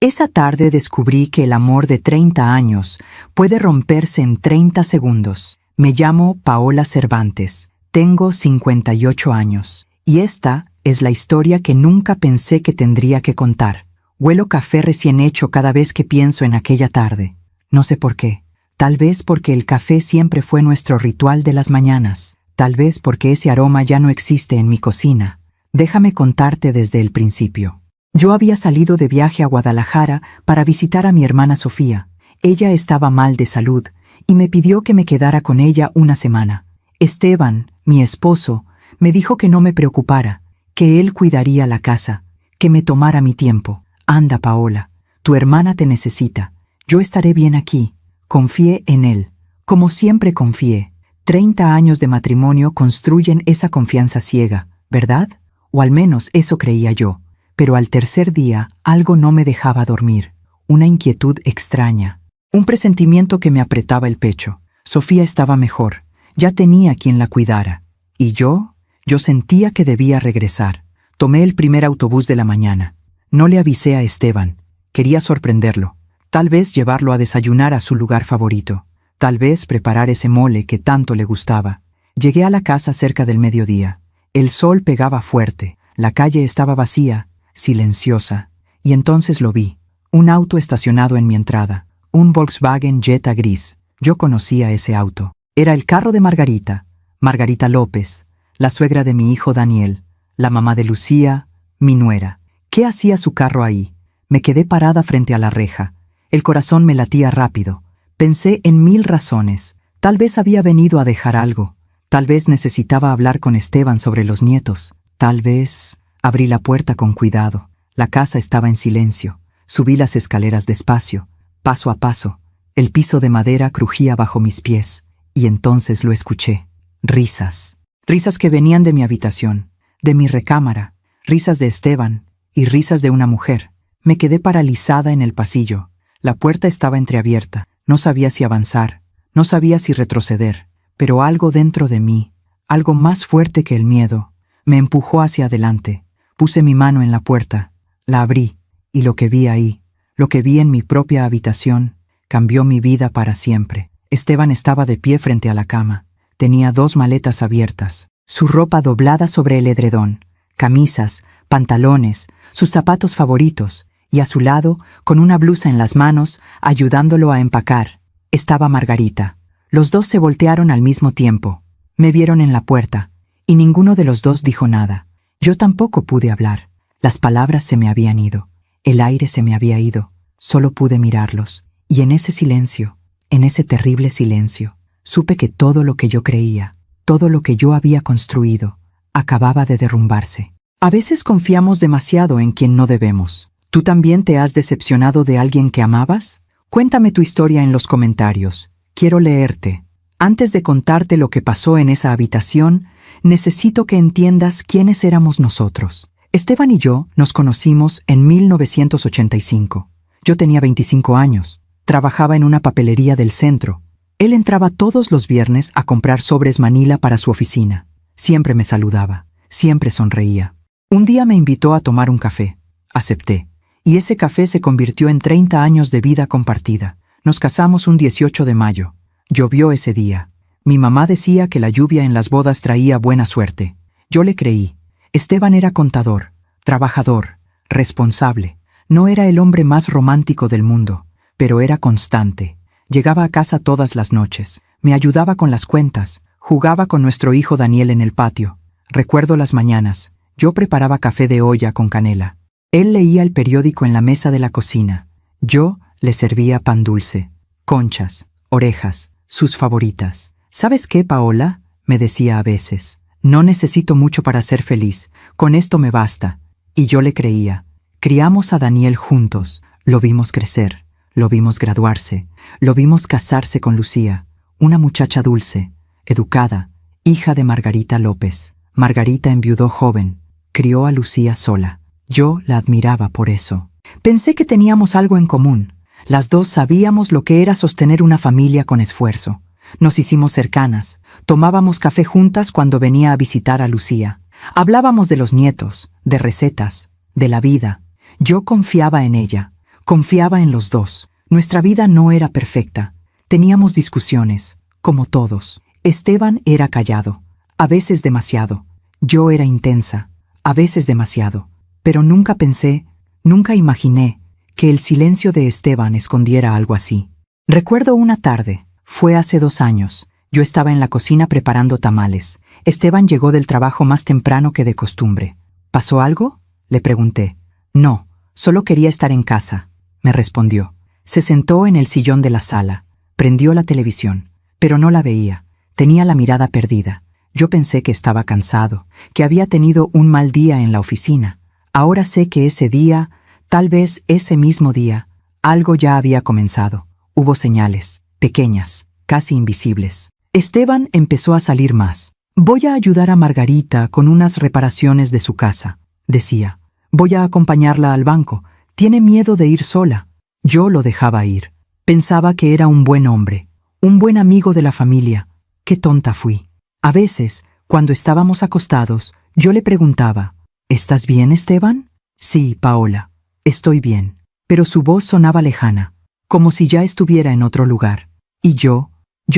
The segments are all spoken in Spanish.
Esa tarde descubrí que el amor de 30 años puede romperse en 30 segundos. Me llamo Paola Cervantes, tengo 58 años, y esta es la historia que nunca pensé que tendría que contar. Huelo café recién hecho cada vez que pienso en aquella tarde. No sé por qué. Tal vez porque el café siempre fue nuestro ritual de las mañanas. Tal vez porque ese aroma ya no existe en mi cocina. Déjame contarte desde el principio. Yo había salido de viaje a Guadalajara para visitar a mi hermana Sofía. Ella estaba mal de salud y me pidió que me quedara con ella una semana. Esteban, mi esposo, me dijo que no me preocupara, que él cuidaría la casa, que me tomara mi tiempo. Anda, Paola, tu hermana te necesita. Yo estaré bien aquí. Confié en él, como siempre confié. 30 años de matrimonio construyen esa confianza ciega, ¿verdad? O al menos eso creía yo. Pero al tercer día algo no me dejaba dormir, una inquietud extraña, un presentimiento que me apretaba el pecho. Sofía estaba mejor, ya tenía quien la cuidara. ¿Y yo? Yo sentía que debía regresar. Tomé el primer autobús de la mañana. No le avisé a Esteban, quería sorprenderlo. Tal vez llevarlo a desayunar a su lugar favorito, tal vez preparar ese mole que tanto le gustaba. Llegué a la casa cerca del mediodía. El sol pegaba fuerte, la calle estaba vacía, silenciosa, y entonces lo vi, un auto estacionado en mi entrada, un Volkswagen Jetta gris. Yo conocía ese auto. Era el carro de Margarita, Margarita López, la suegra de mi hijo Daniel, la mamá de Lucía, mi nuera. ¿Qué hacía su carro ahí? Me quedé parada frente a la reja. El corazón me latía rápido. Pensé en 1000 razones. Tal vez había venido a dejar algo. Tal vez necesitaba hablar con Esteban sobre los nietos. Tal vez... Abrí la puerta con cuidado. La casa estaba en silencio. Subí las escaleras despacio, paso a paso. El piso de madera crujía bajo mis pies. Y entonces lo escuché. Risas. Risas que venían de mi habitación, de mi recámara. Risas de Esteban y risas de una mujer. Me quedé paralizada en el pasillo. La puerta estaba entreabierta. No sabía si avanzar. No sabía si retroceder. Pero algo dentro de mí, algo más fuerte que el miedo, me empujó hacia adelante. Puse mi mano en la puerta, la abrí, y lo que vi ahí, lo que vi en mi propia habitación, cambió mi vida para siempre. Esteban estaba de pie frente a la cama. Tenía 2 maletas abiertas, su ropa doblada sobre el edredón, camisas, pantalones, sus zapatos favoritos, y a su lado, con una blusa en las manos, ayudándolo a empacar, estaba Margarita. Los dos se voltearon al mismo tiempo. Me vieron en la puerta, y ninguno de los dos dijo nada. Yo tampoco pude hablar. Las palabras se me habían ido. El aire se me había ido. Solo pude mirarlos. Y en ese silencio, en ese terrible silencio, supe que todo lo que yo creía, todo lo que yo había construido, acababa de derrumbarse. A veces confiamos demasiado en quien no debemos. ¿Tú también te has decepcionado de alguien que amabas? Cuéntame tu historia en los comentarios. Quiero leerte. Antes de contarte lo que pasó en esa habitación, necesito que entiendas quiénes éramos nosotros. Esteban y yo nos conocimos en 1985. Yo tenía 25 años. Trabajaba en una papelería del centro. Él entraba todos los viernes a comprar sobres Manila para su oficina. Siempre me saludaba. Siempre sonreía. Un día me invitó a tomar un café. Acepté. Y ese café se convirtió en 30 años de vida compartida. Nos casamos un 18 de mayo. Llovió ese día. Mi mamá decía que la lluvia en las bodas traía buena suerte. Yo le creí. Esteban era contador, trabajador, responsable. No era el hombre más romántico del mundo, pero era constante. Llegaba a casa todas las noches. Me ayudaba con las cuentas. Jugaba con nuestro hijo Daniel en el patio. Recuerdo las mañanas. Yo preparaba café de olla con canela. Él leía el periódico en la mesa de la cocina. Yo le servía pan dulce, conchas, orejas, sus favoritas. ¿Sabes qué, Paola?, me decía a veces. No necesito mucho para ser feliz. Con esto me basta. Y yo le creía. Criamos a Daniel juntos. Lo vimos crecer. Lo vimos graduarse. Lo vimos casarse con Lucía, una muchacha dulce, educada, hija de Margarita López. Margarita enviudó joven. Crió a Lucía sola. Yo la admiraba por eso. Pensé que teníamos algo en común. Las dos sabíamos lo que era sostener una familia con esfuerzo. Nos hicimos cercanas. Tomábamos café juntas cuando venía a visitar a Lucía. Hablábamos de los nietos, de recetas, de la vida. Yo confiaba en ella. Confiaba en los dos. Nuestra vida no era perfecta. Teníamos discusiones, como todos. Esteban era callado, a veces demasiado. Yo era intensa, a veces demasiado. Pero nunca pensé, nunca imaginé, que el silencio de Esteban escondiera algo así. Recuerdo una tarde, fue hace 2 años. Yo estaba en la cocina preparando tamales. Esteban llegó del trabajo más temprano que de costumbre. ¿Pasó algo?, le pregunté. No, solo quería estar en casa, me respondió. Se sentó en el sillón de la sala, prendió la televisión, pero no la veía. Tenía la mirada perdida. Yo pensé que estaba cansado, que había tenido un mal día en la oficina. Ahora sé que ese día, tal vez ese mismo día, algo ya había comenzado. Hubo señales, pequeñas, casi invisibles. Esteban empezó a salir más. Voy a ayudar a Margarita con unas reparaciones de su casa, decía. Voy a acompañarla al banco. Tiene miedo de ir sola. Yo lo dejaba ir. Pensaba que era un buen hombre, un buen amigo de la familia. Qué tonta fui. A veces, cuando estábamos acostados, yo le preguntaba, ¿estás bien, Esteban? Sí, Paola, estoy bien. Pero su voz sonaba lejana, como si ya estuviera en otro lugar. Y yo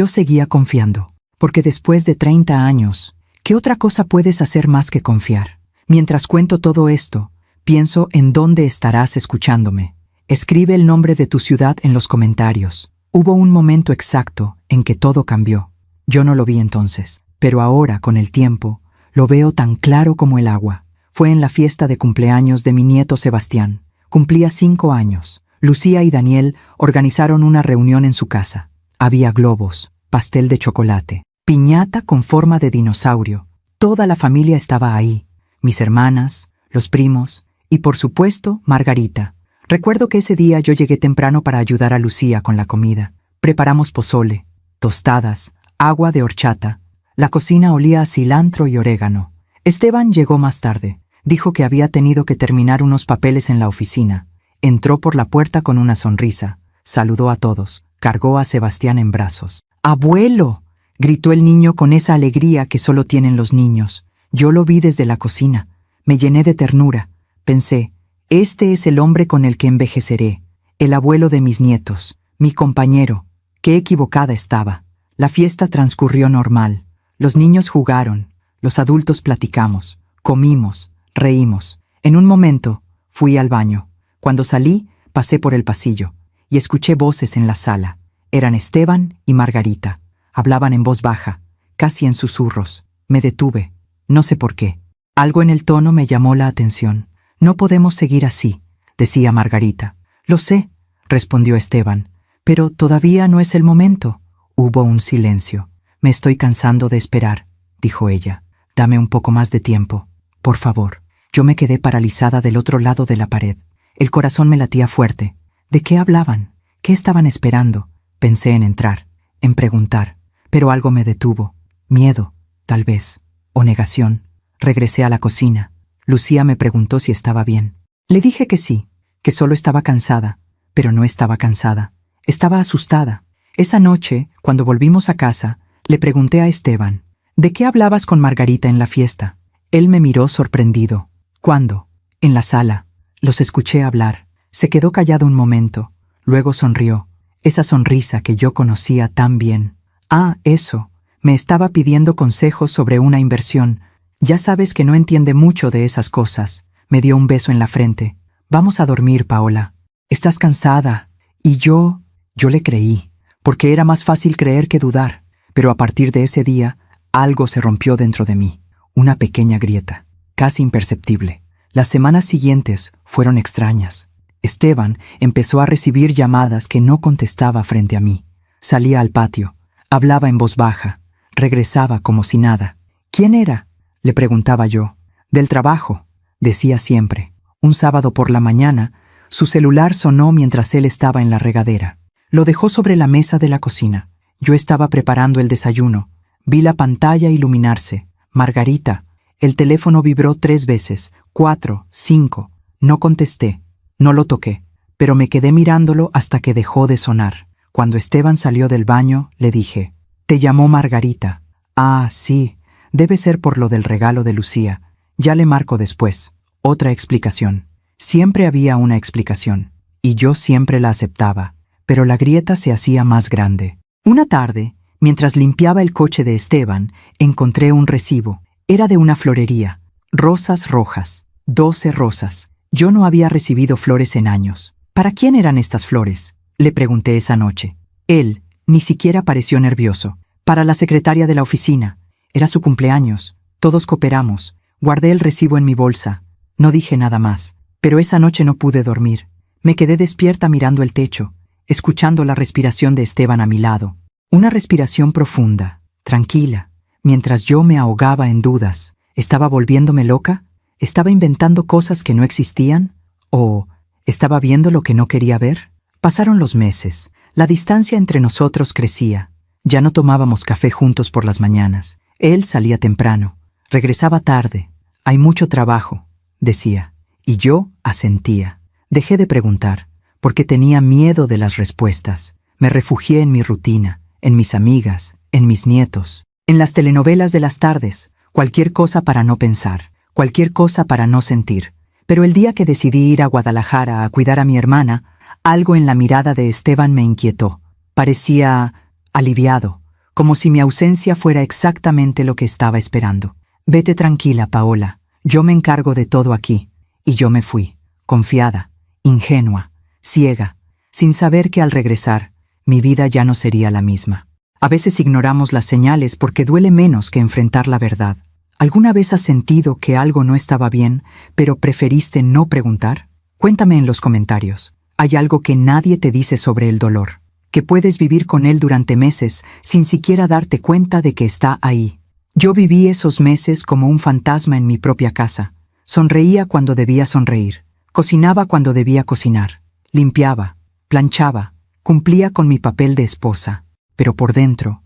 seguía confiando, porque después de 30 años, ¿qué otra cosa puedes hacer más que confiar? Mientras cuento todo esto, pienso en dónde estarás escuchándome. Escribe el nombre de tu ciudad en los comentarios. Hubo un momento exacto en que todo cambió. Yo no lo vi entonces, pero ahora, con el tiempo, lo veo tan claro como el agua. Fue en la fiesta de cumpleaños de mi nieto Sebastián. Cumplía 5 años. Lucía y Daniel organizaron una reunión en su casa. Había globos, pastel de chocolate, piñata con forma de dinosaurio. Toda la familia estaba ahí. Mis hermanas, los primos y, por supuesto, Margarita. Recuerdo que ese día yo llegué temprano para ayudar a Lucía con la comida. Preparamos pozole, tostadas, agua de horchata. La cocina olía a cilantro y orégano. Esteban llegó más tarde. Dijo que había tenido que terminar unos papeles en la oficina. Entró por la puerta con una sonrisa. Saludó a todos. Cargó a Sebastián en brazos. ¡Abuelo!, gritó el niño con esa alegría que solo tienen los niños. Yo lo vi desde la cocina. Me llené de ternura. Pensé, este es el hombre con el que envejeceré. El abuelo de mis nietos. Mi compañero. Qué equivocada estaba. La fiesta transcurrió normal. Los niños jugaron. Los adultos platicamos. Comimos. Reímos. En un momento, fui al baño. Cuando salí, pasé por el pasillo y escuché voces en la sala. Eran Esteban y Margarita. Hablaban en voz baja, casi en susurros. Me detuve. No sé por qué. Algo en el tono me llamó la atención. No podemos seguir así, decía Margarita. Lo sé, respondió Esteban, pero todavía no es el momento. Hubo un silencio. Me estoy cansando de esperar, dijo ella. Dame un poco más de tiempo, por favor. Yo me quedé paralizada del otro lado de la pared. El corazón me latía fuerte. ¿De qué hablaban? ¿Qué estaban esperando? Pensé en entrar, en preguntar, pero algo me detuvo. Miedo, tal vez, o negación. Regresé a la cocina. Lucía me preguntó si estaba bien. Le dije que sí, que solo estaba cansada, pero no estaba cansada. Estaba asustada. Esa noche, cuando volvimos a casa, le pregunté a Esteban, ¿de qué hablabas con Margarita en la fiesta? Él me miró sorprendido. ¿Cuándo? En la sala. Los escuché hablar. Se quedó callado un momento. Luego sonrió. Esa sonrisa que yo conocía tan bien. Ah, eso. Me estaba pidiendo consejos sobre una inversión. Ya sabes que no entiende mucho de esas cosas. Me dio un beso en la frente. Vamos a dormir, Paola. Estás cansada. Y yo le creí, porque era más fácil creer que dudar. Pero a partir de ese día, algo se rompió dentro de mí. Una pequeña grieta, casi imperceptible. Las semanas siguientes fueron extrañas. Esteban empezó a recibir llamadas que no contestaba frente a mí. Salía al patio, hablaba en voz baja, regresaba como si nada. ¿Quién era?, le preguntaba yo. Del trabajo, decía siempre. Un sábado por la mañana, su celular sonó mientras él estaba en la regadera. Lo dejó sobre la mesa de la cocina. Yo estaba preparando el desayuno. Vi la pantalla iluminarse. Margarita. El teléfono vibró 3 veces, 4, 5. No contesté. No lo toqué, pero me quedé mirándolo hasta que dejó de sonar. Cuando Esteban salió del baño, le dije, «¿Te llamó Margarita?» «Ah, sí, debe ser por lo del regalo de Lucía. Ya le marco después». Otra explicación. Siempre había una explicación. y yo siempre la aceptaba, pero la grieta se hacía más grande. Una tarde, mientras limpiaba el coche de Esteban, encontré un recibo. Era de una florería. Rosas rojas. 12 rosas. Yo no había recibido flores en años. ¿Para quién eran estas flores?, le pregunté esa noche. Él ni siquiera pareció nervioso. Para la secretaria de la oficina. Era su cumpleaños. Todos cooperamos. Guardé el recibo en mi bolsa. No dije nada más. Pero esa noche no pude dormir. Me quedé despierta mirando el techo, escuchando la respiración de Esteban a mi lado. Una respiración profunda, tranquila, mientras yo me ahogaba en dudas. ¿Estaba volviéndome loca? ¿Estaba inventando cosas que no existían? ¿O estaba viendo lo que no quería ver? Pasaron los meses. La distancia entre nosotros crecía. Ya no tomábamos café juntos por las mañanas. Él salía temprano. Regresaba tarde. Hay mucho trabajo, decía. Y yo asentía. Dejé de preguntar, porque tenía miedo de las respuestas. Me refugié en mi rutina, en mis amigas, en mis nietos, en las telenovelas de las tardes, cualquier cosa para no pensar, cualquier cosa para no sentir. Pero el día que decidí ir a Guadalajara a cuidar a mi hermana, algo en la mirada de Esteban me inquietó. Parecía aliviado, como si mi ausencia fuera exactamente lo que estaba esperando. Vete tranquila, Paola, yo me encargo de todo aquí. Y yo me fui, confiada, ingenua, ciega, sin saber que al regresar, mi vida ya no sería la misma. A veces ignoramos las señales porque duele menos que enfrentar la verdad. ¿Alguna vez has sentido que algo no estaba bien, pero preferiste no preguntar? Cuéntame en los comentarios. Hay algo que nadie te dice sobre el dolor, que puedes vivir con él durante meses sin siquiera darte cuenta de que está ahí. Yo viví esos meses como un fantasma en mi propia casa. Sonreía cuando debía sonreír. Cocinaba cuando debía cocinar, limpiaba, planchaba, cumplía con mi papel de esposa, pero por dentro,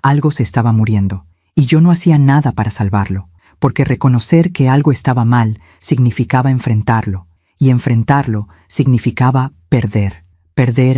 algo se estaba muriendo, y yo no hacía nada para salvarlo, porque reconocer que algo estaba mal significaba enfrentarlo, y enfrentarlo significaba perder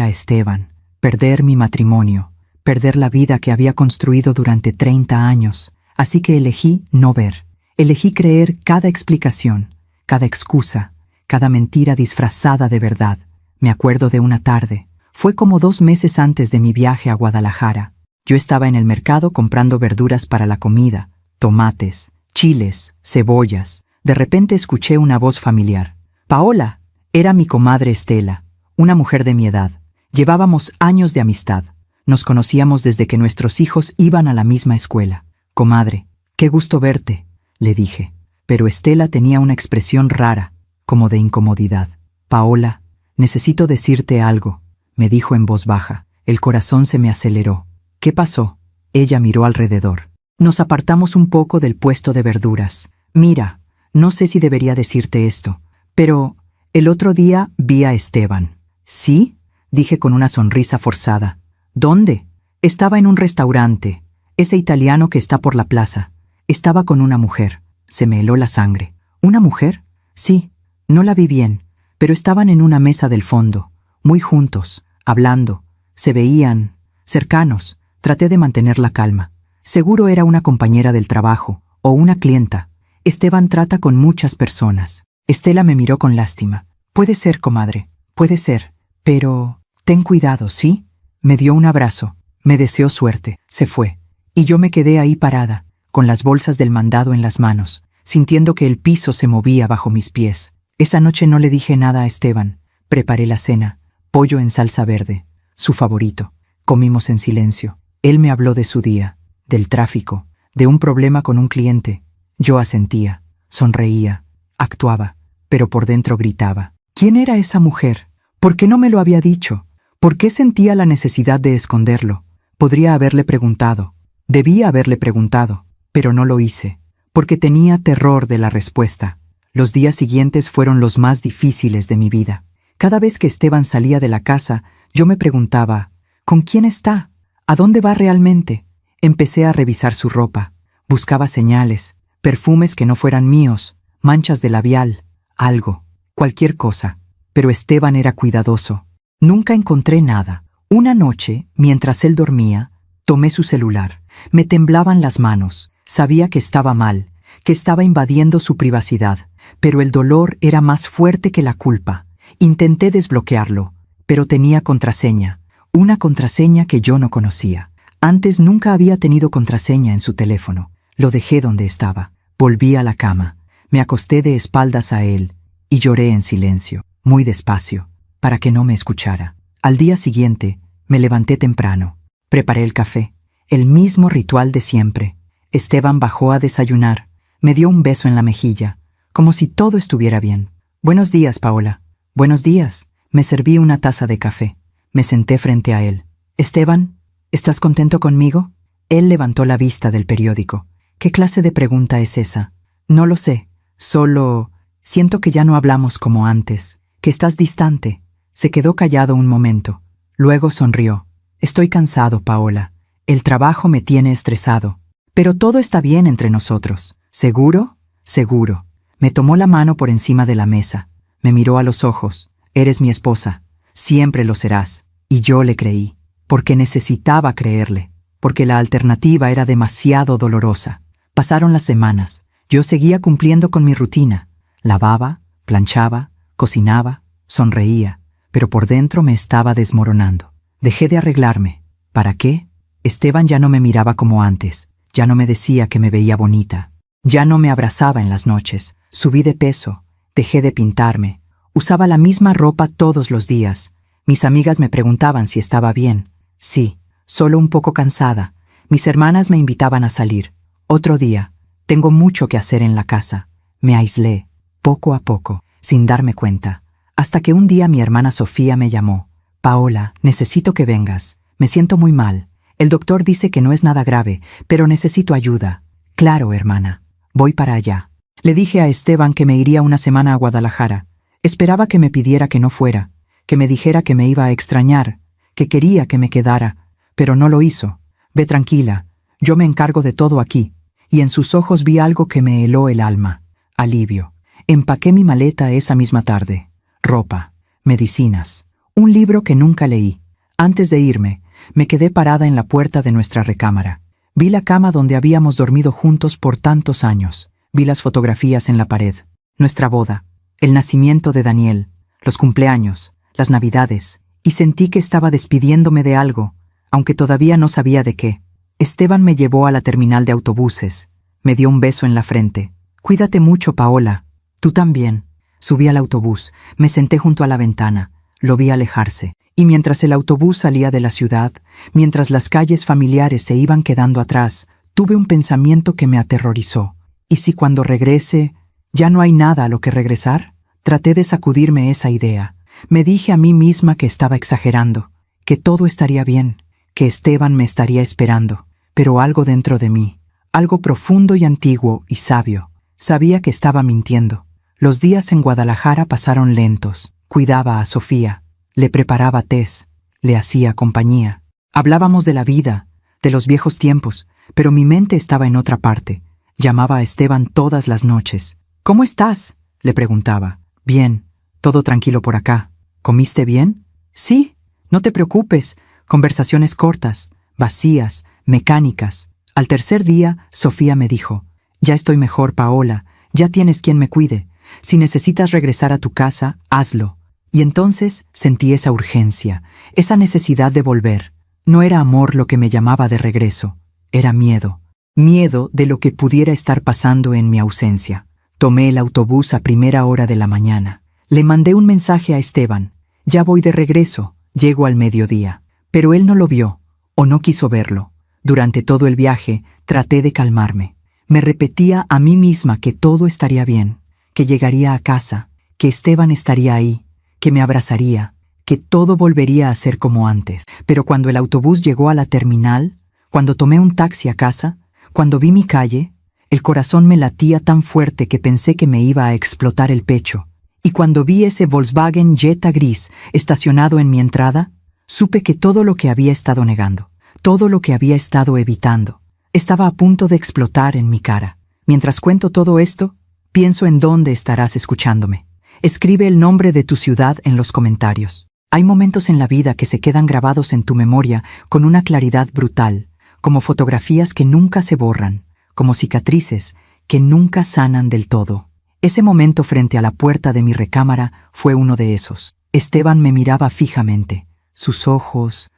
a Esteban, perder mi matrimonio, perder la vida que había construido durante 30 años, así que elegí no ver, elegí creer cada explicación, cada excusa, cada mentira disfrazada de verdad. Me acuerdo de una tarde. Fue como 2 meses antes de mi viaje a Guadalajara. Yo estaba en el mercado comprando verduras para la comida, tomates, chiles, cebollas. De repente escuché una voz familiar. Paola. Era mi comadre Estela, una mujer de mi edad. Llevábamos años de amistad. Nos conocíamos desde que nuestros hijos iban a la misma escuela. Comadre, qué gusto verte, le dije. Pero Estela tenía una expresión rara, como de incomodidad. Paola, necesito decirte algo, me dijo en voz baja. El corazón se me aceleró. ¿Qué pasó? Ella miró alrededor. Nos apartamos un poco del puesto de verduras. Mira, no sé si debería decirte esto, pero el otro día vi a Esteban. ¿Sí? Dije con una sonrisa forzada. ¿Dónde? Estaba en un restaurante, ese italiano que está por la plaza. Estaba con una mujer. Se me heló la sangre. ¿Una mujer? Sí, no la vi bien, pero estaban en una mesa del fondo, muy juntos, hablando. Se veían cercanos. Traté de mantener la calma. Seguro era una compañera del trabajo, o una clienta. Esteban trata con muchas personas. Estela me miró con lástima. Puede ser, comadre, puede ser, pero ten cuidado, ¿sí? Me dio un abrazo, me deseó suerte, se fue. Y yo me quedé ahí parada, con las bolsas del mandado en las manos, sintiendo que el piso se movía bajo mis pies. Esa noche no le dije nada a Esteban. Preparé la cena, pollo en salsa verde, su favorito. Comimos en silencio. Él me habló de su día, del tráfico, de un problema con un cliente. Yo asentía, sonreía, actuaba, pero por dentro gritaba. ¿Quién era esa mujer? ¿Por qué no me lo había dicho? ¿Por qué sentía la necesidad de esconderlo? Podría haberle preguntado. Debía haberle preguntado, pero no lo hice, porque tenía terror de la respuesta. Los días siguientes fueron los más difíciles de mi vida. Cada vez que Esteban salía de la casa, yo me preguntaba, ¿con quién está? ¿A dónde va realmente? Empecé a revisar su ropa. Buscaba señales, perfumes que no fueran míos, manchas de labial, algo, cualquier cosa. Pero Esteban era cuidadoso. Nunca encontré nada. Una noche, mientras él dormía, tomé su celular. Me temblaban las manos. Sabía que estaba mal, que estaba invadiendo su privacidad, pero el dolor era más fuerte que la culpa, Intenté desbloquearlo, pero tenía contraseña, una contraseña que yo no conocía. Antes nunca había tenido contraseña en su teléfono. Lo dejé donde estaba. Volví a la cama. Me acosté de espaldas a él y lloré en silencio, muy despacio, para que no me escuchara. Al día siguiente, me levanté temprano. Preparé el café, el mismo ritual de siempre. Esteban bajó a desayunar. Me dio un beso en la mejilla, como si todo estuviera bien. «Buenos días, Paola». «Buenos días». Me serví una taza de café. Me senté frente a él. «Esteban, ¿estás contento conmigo?» Él levantó la vista del periódico. «¿Qué clase de pregunta es esa?» «No lo sé. Solo siento que ya no hablamos como antes, que estás distante». Se quedó callado un momento. Luego sonrió. «Estoy cansado, Paola. El trabajo me tiene estresado. Pero todo está bien entre nosotros». «¿Seguro?» «Seguro». Me tomó la mano por encima de la mesa. Me miró a los ojos. «Eres mi esposa. Siempre lo serás». Y yo le creí, porque necesitaba creerle, porque la alternativa era demasiado dolorosa. Pasaron las semanas. Yo seguía cumpliendo con mi rutina. Lavaba, planchaba, cocinaba, sonreía, pero por dentro me estaba desmoronando. Dejé de arreglarme. ¿Para qué? Esteban ya no me miraba como antes. Ya no me decía que me veía bonita. Ya no me abrazaba en las noches. Subí de peso. Dejé de pintarme. Usaba la misma ropa todos los días. Mis amigas me preguntaban si estaba bien. Sí, solo un poco cansada. Mis hermanas me invitaban a salir. Otro día. Tengo mucho que hacer en la casa. Me aislé, poco a poco, sin darme cuenta. Hasta que un día mi hermana Sofía me llamó. «Paola, necesito que vengas. Me siento muy mal. El doctor dice que no es nada grave, pero necesito ayuda». «Claro, hermana. Voy para allá». Le dije a Esteban que me iría una semana a Guadalajara. Esperaba que me pidiera que no fuera, que me dijera que me iba a extrañar, que quería que me quedara, pero no lo hizo. «Ve tranquila, yo me encargo de todo aquí». Y en sus ojos vi algo que me heló el alma. Alivio. Empaqué mi maleta esa misma tarde. Ropa, medicinas, un libro que nunca leí. Antes de irme, me quedé parada en la puerta de nuestra recámara. Vi la cama donde habíamos dormido juntos por tantos años. Vi las fotografías en la pared. Nuestra boda, el nacimiento de Daniel, los cumpleaños, las navidades. Y sentí que estaba despidiéndome de algo, aunque todavía no sabía de qué. Esteban me llevó a la terminal de autobuses. Me dio un beso en la frente. «Cuídate mucho, Paola». «Tú también». Subí al autobús, me senté junto a la ventana. Lo vi alejarse. Y mientras el autobús salía de la ciudad, mientras las calles familiares se iban quedando atrás, tuve un pensamiento que me aterrorizó. ¿Y si cuando regrese ya no hay nada a lo que regresar? Traté de sacudirme esa idea. Me dije a mí misma que estaba exagerando, que todo estaría bien, que Esteban me estaría esperando. Pero algo dentro de mí, algo profundo y antiguo y sabio, sabía que estaba mintiendo. Los días en Guadalajara pasaron lentos. Cuidaba a Sofía, le preparaba tés, le hacía compañía. Hablábamos de la vida, de los viejos tiempos, pero mi mente estaba en otra parte. Llamaba a Esteban todas las noches. «¿Cómo estás?», le preguntaba. «Bien, todo tranquilo por acá». «¿Comiste bien?». «Sí, no te preocupes». Conversaciones cortas, vacías, mecánicas. Al tercer día, Sofía me dijo: «Ya estoy mejor, Paola, ya tienes quien me cuide. Si necesitas regresar a tu casa, hazlo». Y entonces sentí esa urgencia, esa necesidad de volver. No era amor lo que me llamaba de regreso, era miedo. Miedo de lo que pudiera estar pasando en mi ausencia. Tomé el autobús a primera hora de la mañana. Le mandé un mensaje a Esteban: «Ya voy de regreso, llego al mediodía». Pero él no lo vio, o no quiso verlo. Durante todo el viaje, traté de calmarme. Me repetía a mí misma que todo estaría bien, que llegaría a casa, que Esteban estaría ahí, que me abrazaría, que todo volvería a ser como antes. Pero cuando el autobús llegó a la terminal, cuando tomé un taxi a casa, cuando vi mi calle, el corazón me latía tan fuerte que pensé que me iba a explotar el pecho. Y cuando vi ese Volkswagen Jetta gris estacionado en mi entrada, supe que todo lo que había estado negando, todo lo que había estado evitando, estaba a punto de explotar en mi cara. Mientras cuento todo esto, pienso en dónde estarás escuchándome. Escribe el nombre de tu ciudad en los comentarios. Hay momentos en la vida que se quedan grabados en tu memoria con una claridad brutal, como fotografías que nunca se borran, como cicatrices que nunca sanan del todo. Ese momento frente a la puerta de mi recámara fue uno de esos. Esteban me miraba fijamente. Sus ojos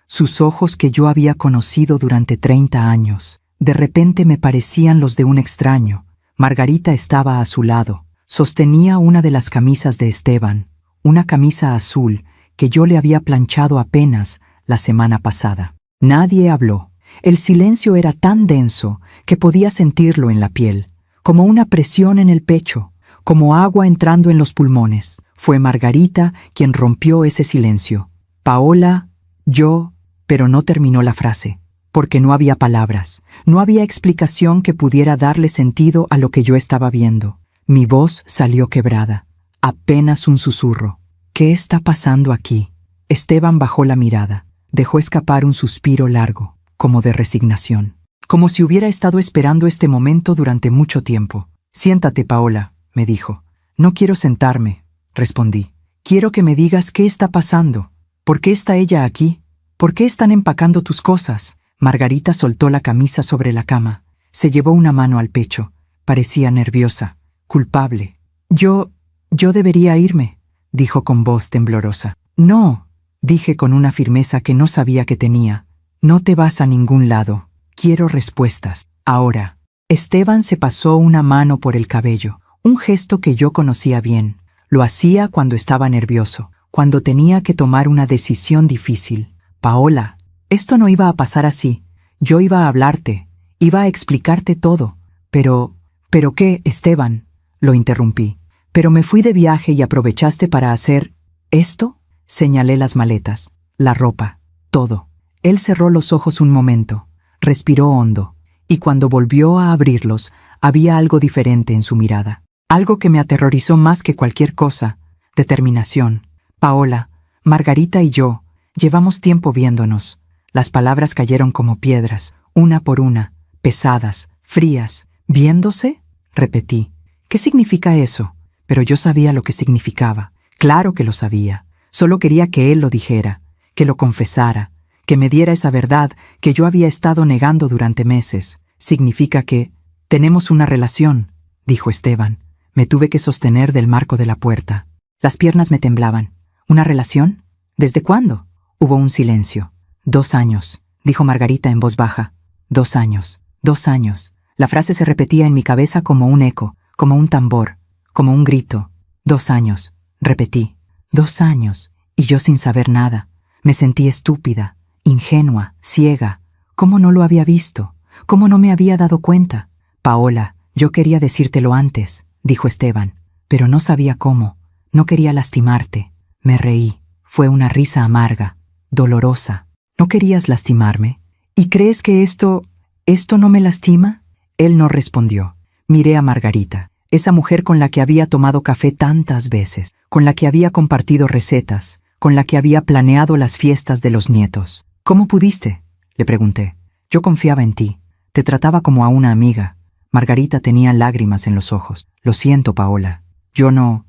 que yo había conocido durante 30 años, de repente me parecían los de un extraño. Margarita estaba a su lado. Sostenía una de las camisas de Esteban, una camisa azul que yo le había planchado apenas la semana pasada. Nadie habló. El silencio era tan denso que podía sentirlo en la piel, como una presión en el pecho, como agua entrando en los pulmones. Fue Margarita quien rompió ese silencio. Paola, yo, pero no terminó la frase, porque no había palabras, no había explicación que pudiera darle sentido a lo que yo estaba viendo. Mi voz salió quebrada, apenas un susurro. ¿Qué está pasando aquí? Esteban bajó la mirada, dejó escapar un suspiro largo, como de resignación, como si hubiera estado esperando este momento durante mucho tiempo. Siéntate, Paola, me dijo. No quiero sentarme, respondí. Quiero que me digas qué está pasando. ¿Por qué está ella aquí? ¿Por qué están empacando tus cosas? Margarita soltó la camisa sobre la cama. Se llevó una mano al pecho. Parecía nerviosa, culpable. Yo debería irme, dijo con voz temblorosa. No, dije con una firmeza que no sabía que tenía. No te vas a ningún lado. Quiero respuestas. Ahora. Esteban se pasó una mano por el cabello, un gesto que yo conocía bien. Lo hacía cuando estaba nervioso, cuando tenía que tomar una decisión difícil. Paola, esto no iba a pasar así. Yo iba a hablarte, iba a explicarte todo. ¿Pero qué, Esteban? Lo interrumpí. ¿Pero me fui de viaje y aprovechaste para hacer esto? Señalé las maletas, la ropa, todo. Él cerró los ojos un momento, respiró hondo, y cuando volvió a abrirlos, había algo diferente en su mirada. Algo que me aterrorizó más que cualquier cosa. Determinación. Paola, Margarita y yo llevamos tiempo viéndonos. Las palabras cayeron como piedras, una por una, pesadas, frías. ¿Viéndose? Repetí. ¿Qué significa eso? Pero yo sabía lo que significaba. Claro que lo sabía. Solo quería que él lo dijera, que lo confesara, que me diera esa verdad que yo había estado negando durante meses. Significa que tenemos una relación, dijo Esteban. Me tuve que sostener del marco de la puerta. Las piernas me temblaban. ¿Una relación? ¿Desde cuándo? Hubo un silencio. 2 años, dijo Margarita en voz baja. 2 años, 2 años. La frase se repetía en mi cabeza como un eco, como un tambor, como un grito. 2 años, repetí. 2 años, y yo sin saber nada. Me sentí estúpida, ingenua, ciega. ¿Cómo no lo había visto? ¿Cómo no me había dado cuenta? Paola, yo quería decírtelo antes, dijo Esteban, pero no sabía cómo. No quería lastimarte. Me reí. Fue una risa amarga, dolorosa. ¿No querías lastimarme? ¿Y crees que esto no me lastima? Él no respondió. Miré a Margarita, esa mujer con la que había tomado café tantas veces, con la que había compartido recetas, con la que había planeado las fiestas de los nietos. ¿Cómo pudiste?, le pregunté. Yo confiaba en ti. Te trataba como a una amiga. Margarita tenía lágrimas en los ojos. Lo siento, Paola. Yo no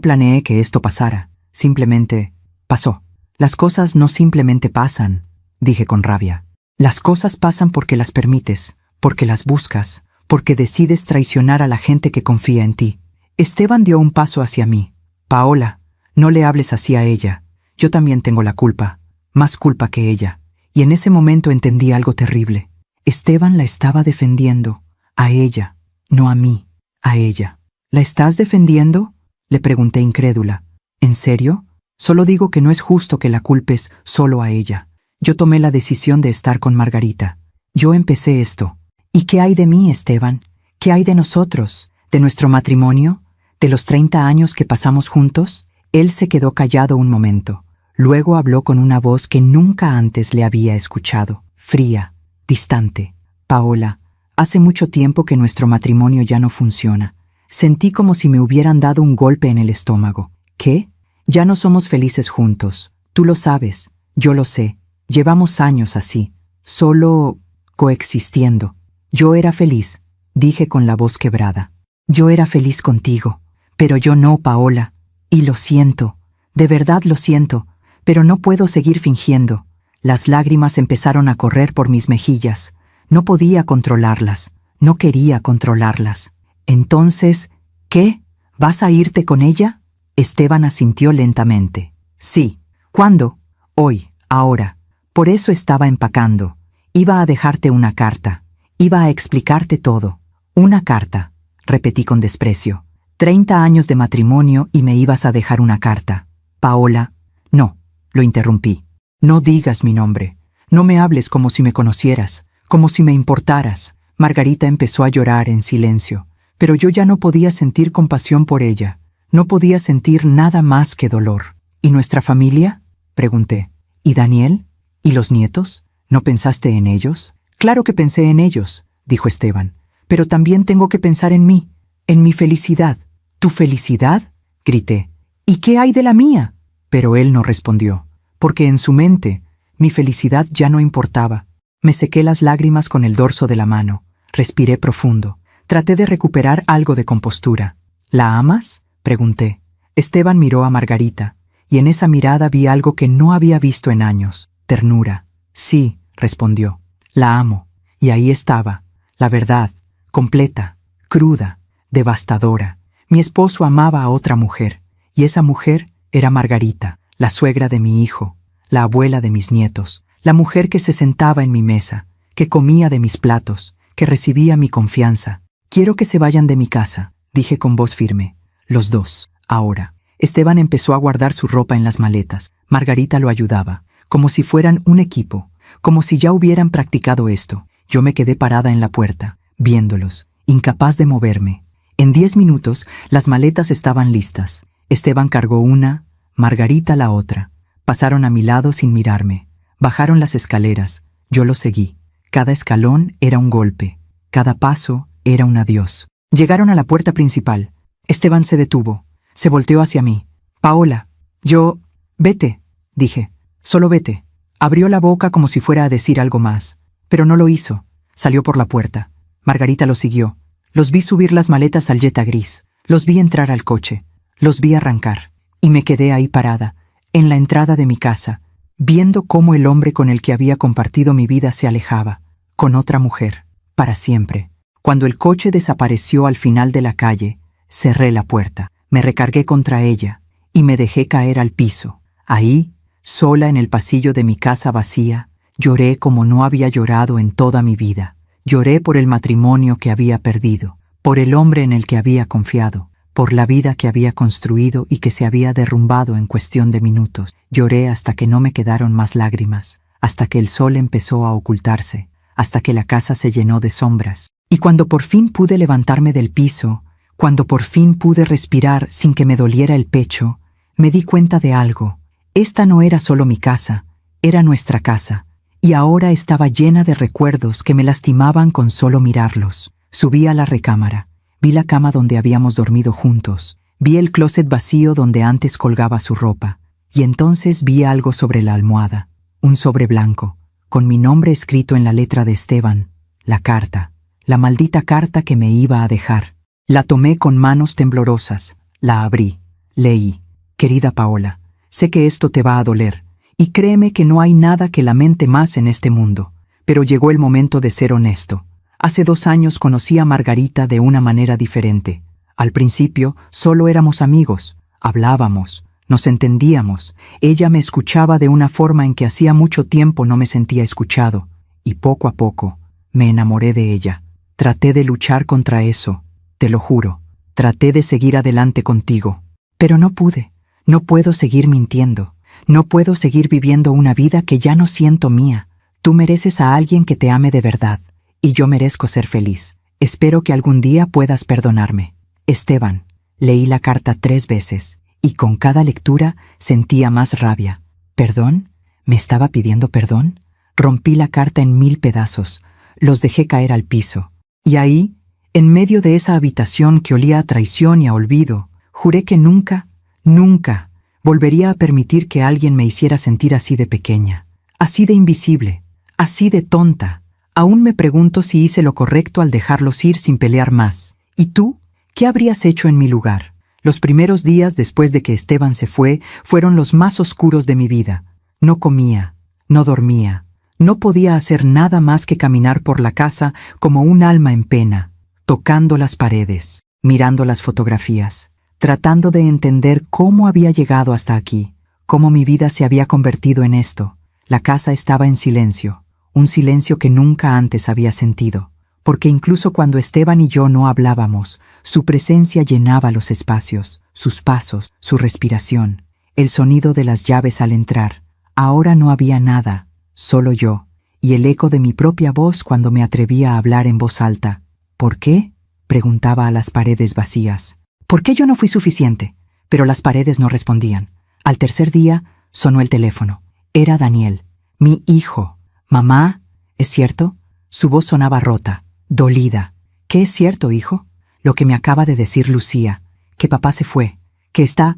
planeé que esto pasara. Simplemente pasó. Las cosas no simplemente pasan, dije con rabia. Las cosas pasan porque las permites, porque las buscas, porque decides traicionar a la gente que confía en ti. Esteban dio un paso hacia mí. Paola, no le hables así a ella. Yo también tengo la culpa, más culpa que ella. Y en ese momento entendí algo terrible. Esteban la estaba defendiendo, a ella, no a mí, a ella. ¿La estás defendiendo?, le pregunté incrédula. ¿En serio? Solo digo que no es justo que la culpes solo a ella. Yo tomé la decisión de estar con Margarita. Yo empecé esto. ¿Y qué hay de mí, Esteban? ¿Qué hay de nosotros? ¿De nuestro matrimonio? ¿De los 30 años que pasamos juntos? Él se quedó callado un momento. Luego habló con una voz que nunca antes le había escuchado, fría, distante. Paola, hace mucho tiempo que nuestro matrimonio ya no funciona. Sentí como si me hubieran dado un golpe en el estómago. ¿Qué? Ya no somos felices juntos. Tú lo sabes, yo lo sé. Llevamos años así, solo coexistiendo. Yo era feliz, dije con la voz quebrada. Yo era feliz contigo, pero yo no, Paola. Y lo siento, de verdad lo siento, pero no puedo seguir fingiendo. Las lágrimas empezaron a correr por mis mejillas. No podía controlarlas, no quería controlarlas. Entonces, ¿qué? ¿Vas a irte con ella? Esteban asintió lentamente. Sí. ¿Cuándo? Hoy, ahora. Por eso estaba empacando. Iba a dejarte una carta. Iba a explicarte todo. Una carta, repetí con desprecio. 30 años de matrimonio y me ibas a dejar una carta. Paola. No, lo interrumpí. No digas mi nombre. No me hables como si me conocieras, como si me importaras. Margarita empezó a llorar en silencio, pero yo ya no podía sentir compasión por ella. No podía sentir nada más que dolor. ¿Y nuestra familia? Pregunté. ¿Y Daniel? ¿Y los nietos? ¿No pensaste en ellos? Claro que pensé en ellos, dijo Esteban. Pero también tengo que pensar en mí, en mi felicidad. ¿Tu felicidad? Grité. ¿Y qué hay de la mía? Pero él no respondió, porque en su mente mi felicidad ya no importaba. Me sequé las lágrimas con el dorso de la mano. Respiré profundo. Traté de recuperar algo de compostura. ¿La amas? Pregunté. Esteban miró a Margarita, y en esa mirada vi algo que no había visto en años. Ternura. Sí, respondió. La amo. Y ahí estaba, la verdad, completa, cruda, devastadora. Mi esposo amaba a otra mujer, y esa mujer era Margarita, la suegra de mi hijo, la abuela de mis nietos, la mujer que se sentaba en mi mesa, que comía de mis platos, que recibía mi confianza. Quiero que se vayan de mi casa, dije con voz firme. Los dos, ahora. Esteban empezó a guardar su ropa en las maletas. Margarita lo ayudaba, como si fueran un equipo, como si ya hubieran practicado esto. Yo me quedé parada en la puerta, viéndolos, incapaz de moverme. En 10 minutos, las maletas estaban listas. Esteban cargó una, Margarita la otra. Pasaron a mi lado sin mirarme. Bajaron las escaleras. Yo los seguí. Cada escalón era un golpe. Cada paso era un adiós. Llegaron a la puerta principal. Esteban se detuvo. Se volteó hacia mí. Paola, yo... Vete, dije. Solo vete. Abrió la boca como si fuera a decir algo más. Pero no lo hizo. Salió por la puerta. Margarita lo siguió. Los vi subir las maletas al Jetta gris. Los vi entrar al coche. Los vi arrancar. Y me quedé ahí parada, en la entrada de mi casa, viendo cómo el hombre con el que había compartido mi vida se alejaba, con otra mujer, para siempre. Cuando el coche desapareció al final de la calle, cerré la puerta, me recargué contra ella y me dejé caer al piso. Ahí, sola en el pasillo de mi casa vacía, lloré como no había llorado en toda mi vida. Lloré por el matrimonio que había perdido, por el hombre en el que había confiado, por la vida que había construido y que se había derrumbado en cuestión de minutos. Lloré hasta que no me quedaron más lágrimas, hasta que el sol empezó a ocultarse, hasta que la casa se llenó de sombras. Y cuando por fin pude levantarme del piso, cuando por fin pude respirar sin que me doliera el pecho, me di cuenta de algo. Esta no era solo mi casa, era nuestra casa, y ahora estaba llena de recuerdos que me lastimaban con solo mirarlos. Subí a la recámara. Vi la cama donde habíamos dormido juntos, vi el closet vacío donde antes colgaba su ropa, y entonces vi algo sobre la almohada, un sobre blanco, con mi nombre escrito en la letra de Esteban, la carta, la maldita carta que me iba a dejar. La tomé con manos temblorosas, la abrí, leí. Querida Paola, sé que esto te va a doler, y créeme que no hay nada que lamente más en este mundo, pero llegó el momento de ser honesto. Hace 2 años conocí a Margarita de una manera diferente. Al principio solo éramos amigos, hablábamos, nos entendíamos. Ella me escuchaba de una forma en que hacía mucho tiempo no me sentía escuchado, y poco a poco me enamoré de ella. Traté de luchar contra eso, te lo juro. Traté de seguir adelante contigo, pero no pude. No puedo seguir mintiendo. No puedo seguir viviendo una vida que ya no siento mía. Tú mereces a alguien que te ame de verdad. Y yo merezco ser feliz. Espero que algún día puedas perdonarme. Esteban. Leí la carta 3 veces, y con cada lectura sentía más rabia. ¿Perdón? ¿Me estaba pidiendo perdón? Rompí la carta en 1000 pedazos. Los dejé caer al piso. Y ahí, en medio de esa habitación que olía a traición y a olvido, juré que nunca, nunca volvería a permitir que alguien me hiciera sentir así de pequeña, así de invisible, así de tonta. Aún me pregunto si hice lo correcto al dejarlos ir sin pelear más. ¿Y tú? ¿Qué habrías hecho en mi lugar? Los primeros días después de que Esteban se fue fueron los más oscuros de mi vida. No comía, no dormía, no podía hacer nada más que caminar por la casa como un alma en pena, tocando las paredes, mirando las fotografías, tratando de entender cómo había llegado hasta aquí, cómo mi vida se había convertido en esto. La casa estaba en silencio, un silencio que nunca antes había sentido, porque incluso cuando Esteban y yo no hablábamos, su presencia llenaba los espacios, sus pasos, su respiración, el sonido de las llaves al entrar. Ahora no había nada, solo yo, y el eco de mi propia voz cuando me atrevía a hablar en voz alta. ¿Por qué?, preguntaba a las paredes vacías. ¿Por qué yo no fui suficiente? Pero las paredes no respondían. Al tercer día sonó el teléfono. Era Daniel, mi hijo. «Mamá, ¿es cierto?» Su voz sonaba rota, dolida. «¿Qué es cierto, hijo?» «Lo que me acaba de decir Lucía, que papá se fue, que está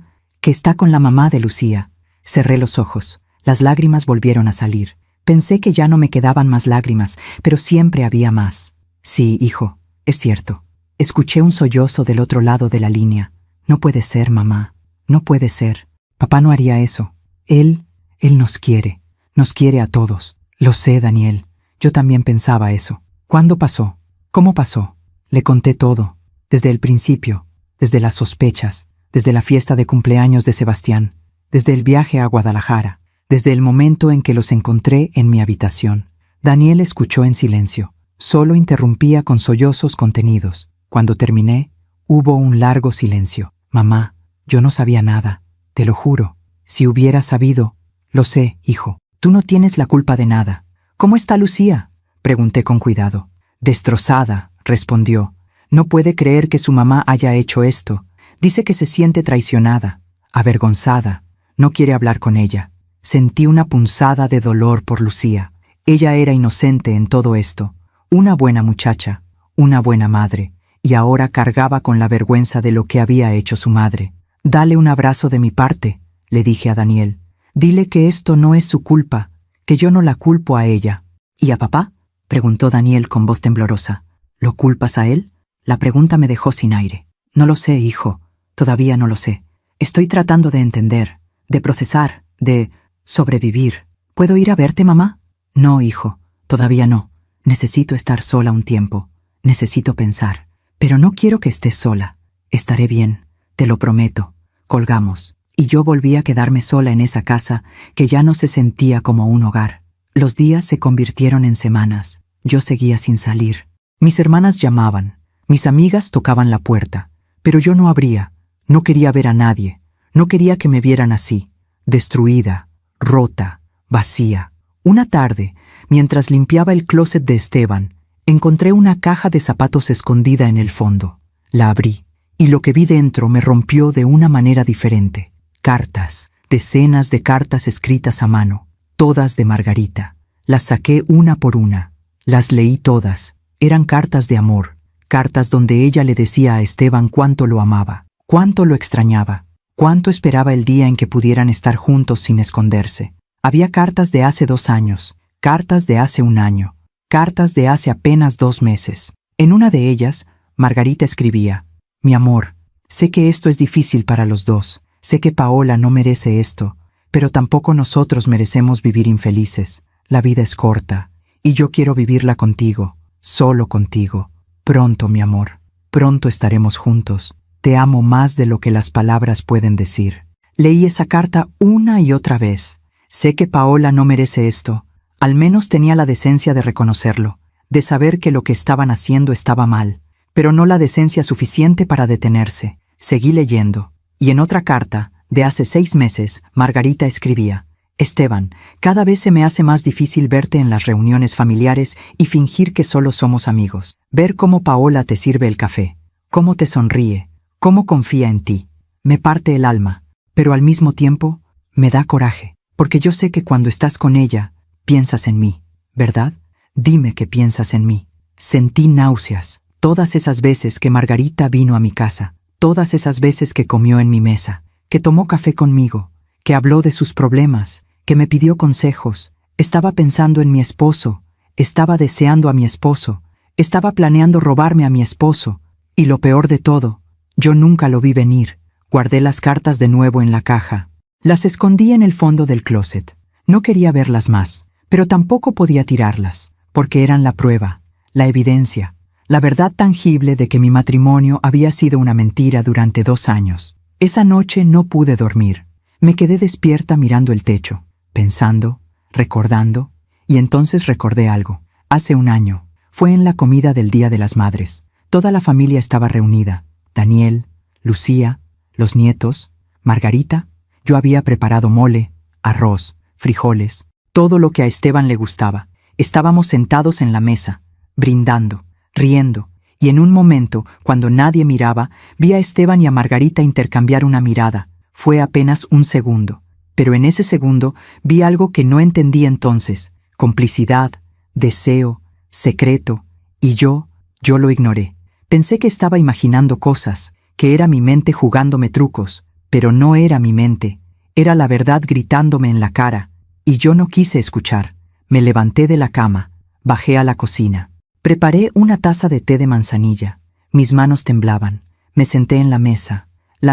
con la mamá de Lucía». Cerré los ojos. Las lágrimas volvieron a salir. Pensé que ya no me quedaban más lágrimas, pero siempre había más. «Sí, hijo, es cierto». Escuché un sollozo del otro lado de la línea. «No puede ser, mamá. No puede ser. Papá no haría eso. Él nos quiere a todos». «Lo sé, Daniel. Yo también pensaba eso». «¿Cuándo pasó? ¿Cómo pasó?» Le conté todo, desde el principio, desde las sospechas, desde la fiesta de cumpleaños de Sebastián, desde el viaje a Guadalajara, desde el momento en que los encontré en mi habitación. Daniel escuchó en silencio. Solo interrumpía con sollozos contenidos. Cuando terminé, hubo un largo silencio. «Mamá, yo no sabía nada, te lo juro. Si hubiera sabido...» «Lo sé, hijo. Tú no tienes la culpa de nada». «¿Cómo está Lucía?», pregunté con cuidado. «Destrozada», respondió. «No puede creer que su mamá haya hecho esto. Dice que se siente traicionada, avergonzada. No quiere hablar con ella». Sentí una punzada de dolor por Lucía. Ella era inocente en todo esto. Una buena muchacha, una buena madre, y ahora cargaba con la vergüenza de lo que había hecho su madre. «Dale un abrazo de mi parte», le dije a Daniel. «Dile que esto no es su culpa, que yo no la culpo a ella». «¿Y a papá?», preguntó Daniel con voz temblorosa. «¿Lo culpas a él?». La pregunta me dejó sin aire. «No lo sé, hijo. Todavía no lo sé. Estoy tratando de entender, de procesar, de sobrevivir. ¿Puedo ir a verte, mamá?». «No, hijo. Todavía no. Necesito estar sola un tiempo. Necesito pensar. Pero no quiero que estés sola. Estaré bien. Te lo prometo». Colgamos, y yo volví a quedarme sola en esa casa que ya no se sentía como un hogar. Los días se convirtieron en semanas. Yo seguía sin salir. Mis hermanas llamaban. Mis amigas tocaban la puerta. Pero yo no abría. No quería ver a nadie. No quería que me vieran así. Destruida, rota, vacía. Una tarde, mientras limpiaba el closet de Esteban, encontré una caja de zapatos escondida en el fondo. La abrí, y lo que vi dentro me rompió de una manera diferente. Cartas, decenas de cartas escritas a mano, todas de Margarita. Las saqué una por una. Las leí todas. Eran cartas de amor, cartas donde ella le decía a Esteban cuánto lo amaba, cuánto lo extrañaba, cuánto esperaba el día en que pudieran estar juntos sin esconderse. Había cartas de hace 2 años, cartas de hace 1 año, cartas de hace apenas 2 meses. En una de ellas, Margarita escribía: «Mi amor, sé que esto es difícil para los dos, sé que Paola no merece esto, pero tampoco nosotros merecemos vivir infelices. La vida es corta, y yo quiero vivirla contigo, solo contigo. Pronto, mi amor, pronto estaremos juntos. Te amo más de lo que las palabras pueden decir». Leí esa carta una y otra vez. Sé que Paola no merece esto. Al menos tenía la decencia de reconocerlo, de saber que lo que estaban haciendo estaba mal, pero no la decencia suficiente para detenerse. Seguí leyendo, y en otra carta, de hace 6 meses, Margarita escribía: «Esteban, cada vez se me hace más difícil verte en las reuniones familiares y fingir que solo somos amigos. Ver cómo Paola te sirve el café, cómo te sonríe, cómo confía en ti. Me parte el alma, pero al mismo tiempo me da coraje, porque yo sé que cuando estás con ella, piensas en mí, ¿verdad? Dime que piensas en mí». Sentí náuseas, todas esas veces que Margarita vino a mi casa, todas esas veces que comió en mi mesa, que tomó café conmigo, que habló de sus problemas, que me pidió consejos. Estaba pensando en mi esposo, estaba deseando a mi esposo, estaba planeando robarme a mi esposo, y lo peor de todo, yo nunca lo vi venir. Guardé las cartas de nuevo en la caja. Las escondí en el fondo del closet. No quería verlas más, pero tampoco podía tirarlas, porque eran la prueba, la evidencia, la verdad tangible de que mi matrimonio había sido una mentira durante 2 años. Esa noche no pude dormir. Me quedé despierta mirando el techo, pensando, recordando, y entonces recordé algo. Hace un año, fue en la comida del Día de las Madres. Toda la familia estaba reunida. Daniel, Lucía, los nietos, Margarita. Yo había preparado mole, arroz, frijoles, todo lo que a Esteban le gustaba. Estábamos sentados en la mesa, brindando, riendo, y en un momento, cuando nadie miraba, vi a Esteban y a Margarita intercambiar una mirada. Fue apenas un segundo, pero en ese segundo vi algo que no entendí entonces: complicidad, deseo, secreto, y yo lo ignoré. Pensé que estaba imaginando cosas, que era mi mente jugándome trucos, pero no era mi mente, era la verdad gritándome en la cara, y yo no quise escuchar. Me levanté de la cama, bajé a la cocina. Preparé una taza de té de manzanilla. Mis manos temblaban. Me senté en la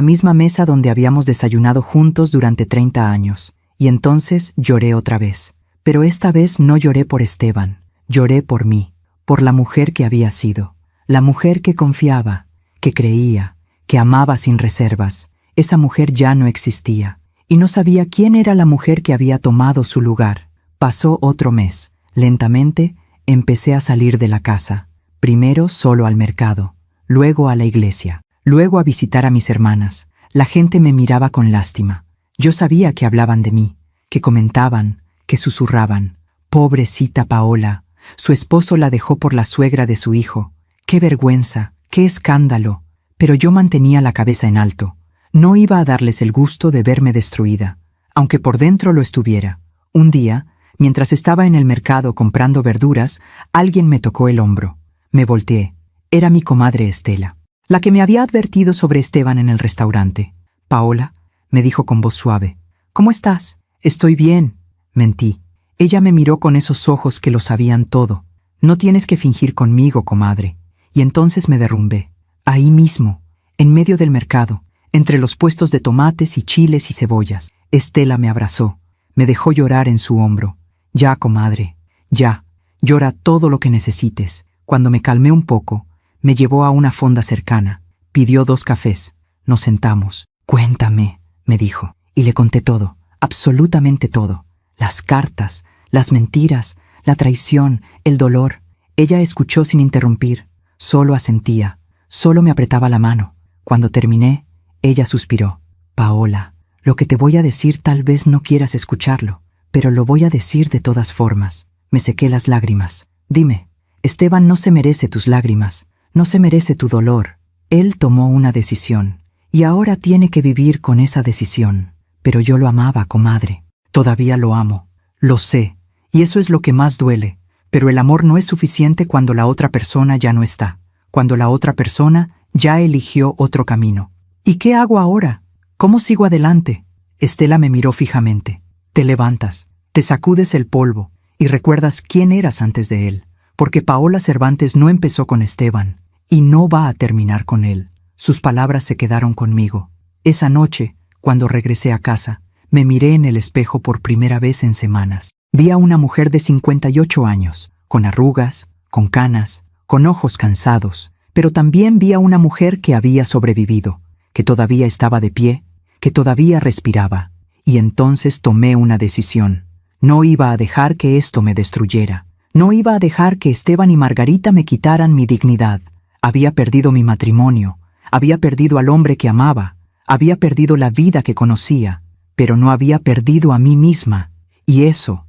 misma mesa donde habíamos desayunado juntos durante 30 años, y entonces lloré otra vez. Pero esta vez no lloré por Esteban, lloré por mí, por la mujer que había sido, la mujer que confiaba, que creía, que amaba sin reservas. Esa mujer ya no existía, y no sabía quién era la mujer que había tomado su lugar. Pasó otro mes. Lentamente empecé a salir de la casa, primero solo al mercado, luego a la iglesia, luego a visitar a mis hermanas. La gente me miraba con lástima. Yo sabía que hablaban de mí, que comentaban, que susurraban. Pobrecita Paola, su esposo la dejó por la suegra de su hijo. ¡Qué vergüenza! ¡Qué escándalo! Pero yo mantenía la cabeza en alto. No iba a darles el gusto de verme destruida, aunque por dentro lo estuviera. Un día, mientras estaba en el mercado comprando verduras, alguien me tocó el hombro. Me volteé. Era mi comadre Estela, la que me había advertido sobre Esteban en el restaurante. «Paola», me dijo con voz suave, «¿cómo estás?» «Estoy bien», mentí. Ella me miró con esos ojos que lo sabían todo. «No tienes que fingir conmigo, comadre». Y entonces me derrumbé. Ahí mismo, en medio del mercado, entre los puestos de tomates y chiles y cebollas. Estela me abrazó, me dejó llorar en su hombro. «Ya, comadre, ya, llora todo lo que necesites». Cuando me calmé un poco, me llevó a una fonda cercana, pidió 2 cafés, nos sentamos. «Cuéntame», me dijo, y le conté todo, absolutamente todo. Las cartas, las mentiras, la traición, el dolor. Ella escuchó sin interrumpir, solo asentía, solo me apretaba la mano. Cuando terminé, ella suspiró. «Paola, lo que te voy a decir tal vez no quieras escucharlo, pero lo voy a decir de todas formas». Me sequé las lágrimas. «Dime, Esteban no se merece tus lágrimas, no se merece tu dolor. Él tomó una decisión, y ahora tiene que vivir con esa decisión. Pero yo lo amaba, comadre. Todavía lo amo, lo sé, y eso es lo que más duele. Pero el amor no es suficiente cuando la otra persona ya no está, cuando la otra persona ya eligió otro camino. ¿Y qué hago ahora? ¿Cómo sigo adelante?» Estela me miró fijamente. «Te levantas, te sacudes el polvo y recuerdas quién eras antes de él, porque Paola Cervantes no empezó con Esteban y no va a terminar con él». Sus palabras se quedaron conmigo. Esa noche, cuando regresé a casa, me miré en el espejo por primera vez en semanas. Vi a una mujer de 58 años, con arrugas, con canas, con ojos cansados, pero también vi a una mujer que había sobrevivido, que todavía estaba de pie, que todavía respiraba. Y entonces tomé una decisión. No iba a dejar que esto me destruyera. No iba a dejar que Esteban y Margarita me quitaran mi dignidad. Había perdido mi matrimonio, había perdido al hombre que amaba, había perdido la vida que conocía, pero no había perdido a mí misma. Y eso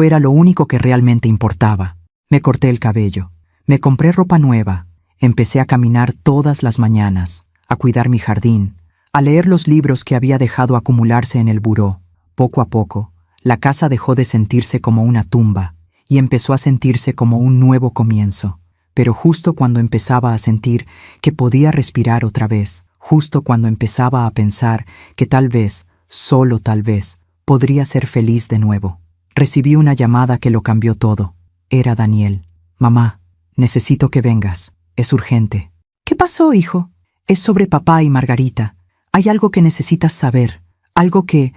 era lo único que realmente importaba. Me corté el cabello, me compré ropa nueva, empecé a caminar todas las mañanas, a cuidar mi jardín, a leer los libros que había dejado acumularse en el buró. Poco a poco, la casa dejó de sentirse como una tumba y empezó a sentirse como un nuevo comienzo. Pero justo cuando empezaba a sentir que podía respirar otra vez, justo cuando empezaba a pensar que tal vez, solo tal vez, podría ser feliz de nuevo, recibí una llamada que lo cambió todo. Era Daniel. «Mamá, necesito que vengas. Es urgente». «¿Qué pasó, hijo?» «Es sobre papá y Margarita. Hay algo que necesitas saber. Algo que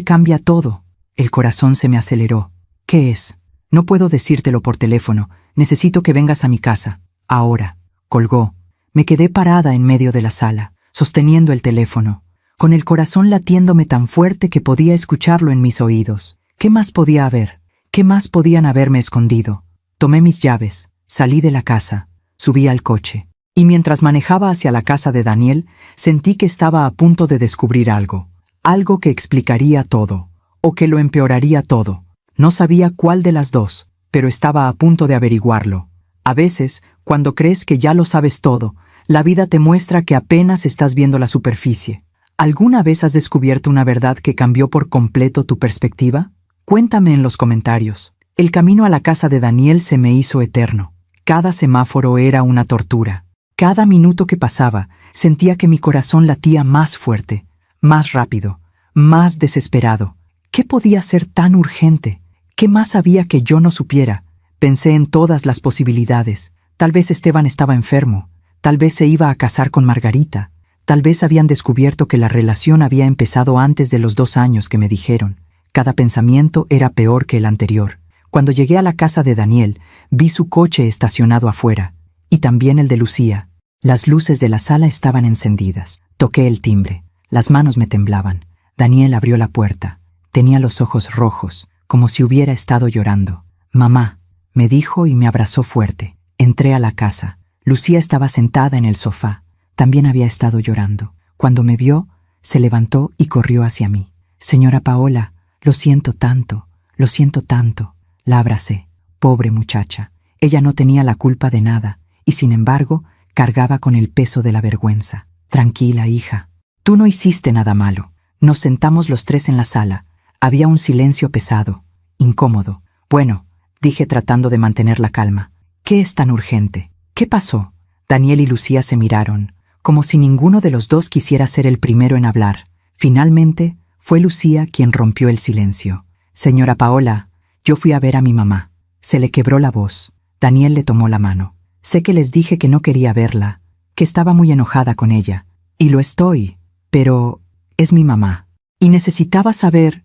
cambia todo». El corazón se me aceleró. «¿Qué es?» «No puedo decírtelo por teléfono. Necesito que vengas a mi casa. Ahora». Colgó. Me quedé parada en medio de la sala. sosteniendo el teléfono, con el corazón latiéndome tan fuerte que podía escucharlo en mis oídos. ¿Qué más podía haber? ¿Qué más podían haberme escondido? Tomé mis llaves, salí de la casa, subí al coche, y mientras manejaba hacia la casa de Daniel, sentí que estaba a punto de descubrir algo que explicaría todo, o que lo empeoraría todo. No sabía cuál de las dos, pero estaba a punto de averiguarlo. A veces, cuando crees que ya lo sabes todo, la vida te muestra que apenas estás viendo la superficie. ¿Alguna vez has descubierto una verdad que cambió por completo tu perspectiva? Cuéntame en los comentarios. El camino a la casa de Daniel se me hizo eterno. Cada semáforo era una tortura. Cada minuto que pasaba, sentía que mi corazón latía más fuerte, más rápido, más desesperado. ¿Qué podía ser tan urgente? ¿Qué más había que yo no supiera? Pensé en todas las posibilidades. Tal vez Esteban estaba enfermo. Tal vez se iba a casar con Margarita. Tal vez habían descubierto que la relación había empezado antes de los 2 años que me dijeron. Cada pensamiento era peor que el anterior. Cuando llegué a la casa de Daniel, vi su coche estacionado afuera, y también el de Lucía. Las luces de la sala estaban encendidas. Toqué el timbre. Las manos me temblaban. Daniel abrió la puerta. Tenía los ojos rojos, como si hubiera estado llorando. «Mamá», me dijo y me abrazó fuerte. Entré a la casa. Lucía estaba sentada en el sofá. También había estado llorando. Cuando me vio, se levantó y corrió hacia mí. «Señora Paola, lo siento tanto, lo siento tanto». La abracé. Pobre muchacha. Ella no tenía la culpa de nada, y sin embargo, cargaba con el peso de la vergüenza. «Tranquila, hija. Tú no hiciste nada malo». Nos sentamos los 3 en la sala. Había un silencio pesado, incómodo. «Bueno», dije tratando de mantener la calma. «¿Qué es tan urgente? ¿Qué pasó?» Daniel y Lucía se miraron, como si ninguno de los dos quisiera ser el primero en hablar. Finalmente, fue Lucía quien rompió el silencio. «Señora Paola, yo fui a ver a mi mamá». Se le quebró la voz. Daniel le tomó la mano. «Sé que les dije que no quería verla, que estaba muy enojada con ella. Y lo estoy, pero es mi mamá. Y necesitaba saber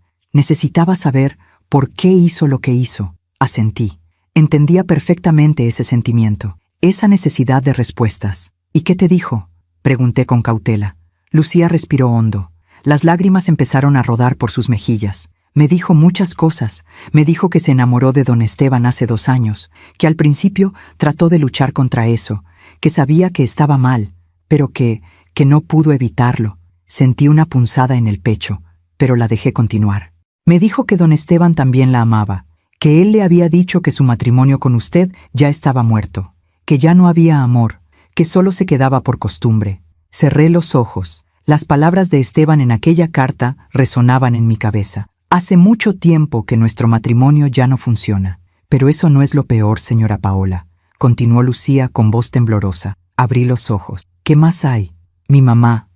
por qué hizo lo que hizo». Asentí. Entendía perfectamente ese sentimiento, esa necesidad de respuestas. «¿Y qué te dijo?», pregunté con cautela. Lucía respiró hondo. Las lágrimas empezaron a rodar por sus mejillas. Me dijo muchas cosas. Me dijo que se enamoró de don Esteban hace 2 años, que al principio trató de luchar contra eso, que sabía que estaba mal, pero que no pudo evitarlo. Sentí una punzada en el pecho, pero la dejé continuar. Me dijo que don Esteban también la amaba, que él le había dicho que su matrimonio con usted ya estaba muerto, que ya no había amor, que solo se quedaba por costumbre. Cerré los ojos. Las palabras de Esteban en aquella carta resonaban en mi cabeza. Hace mucho tiempo que nuestro matrimonio ya no funciona. Pero eso no es lo peor, señora Paola, continuó Lucía con voz temblorosa. Abrí los ojos. ¿Qué más hay? Mi mamá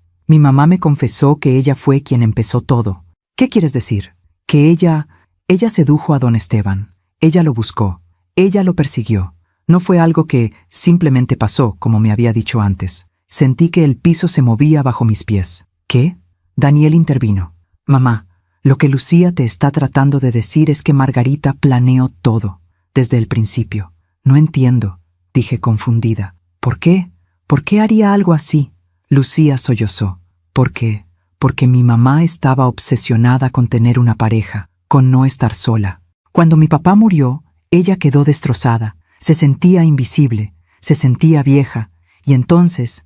me confesó que ella fue quien empezó todo. ¿Qué quieres decir? Que ella sedujo a don Esteban. Ella lo buscó. Ella lo persiguió. No fue algo que simplemente pasó, como me había dicho antes. Sentí que el piso se movía bajo mis pies. ¿Qué? Daniel intervino. «Mamá, lo que Lucía te está tratando de decir es que Margarita planeó todo, desde el principio». «No entiendo», dije confundida. «¿Por qué? ¿Por qué haría algo así?» Lucía sollozó. Porque mi mamá estaba obsesionada con tener una pareja, con no estar sola. Cuando mi papá murió, ella quedó destrozada, se sentía invisible, se sentía vieja, y entonces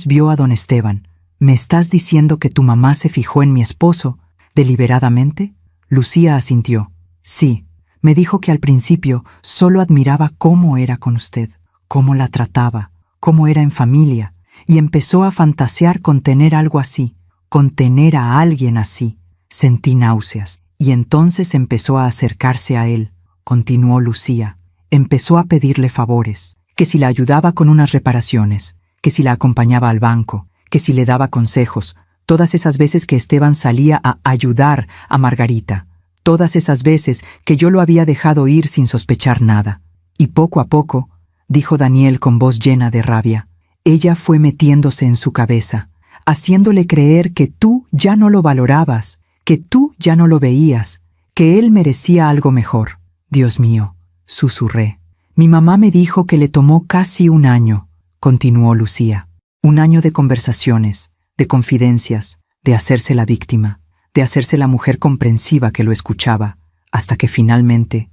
vio a don Esteban. «¿Me estás diciendo que tu mamá se fijó en mi esposo deliberadamente?» Lucía asintió. «Sí, me dijo que al principio solo admiraba cómo era con usted, cómo la trataba, cómo era en familia, y empezó a fantasear con tener algo así, con tener a alguien así. Sentí náuseas, y entonces empezó a acercarse a él», continuó Lucía. «Empezó a pedirle favores, que si la ayudaba con unas reparaciones, que si la acompañaba al banco, que si le daba consejos, todas esas veces que Esteban salía a ayudar a Margarita, todas esas veces que yo lo había dejado ir sin sospechar nada. Y poco a poco», dijo Daniel con voz llena de rabia, «ella fue metiéndose en su cabeza, haciéndole creer que tú ya no lo valorabas, que tú ya no lo veías, que él merecía algo mejor». «Dios mío», susurré. «Mi mamá me dijo que le tomó casi 1 año», continuó Lucía. Un año de conversaciones, de confidencias, de hacerse la víctima, de hacerse la mujer comprensiva que lo escuchaba, hasta que finalmente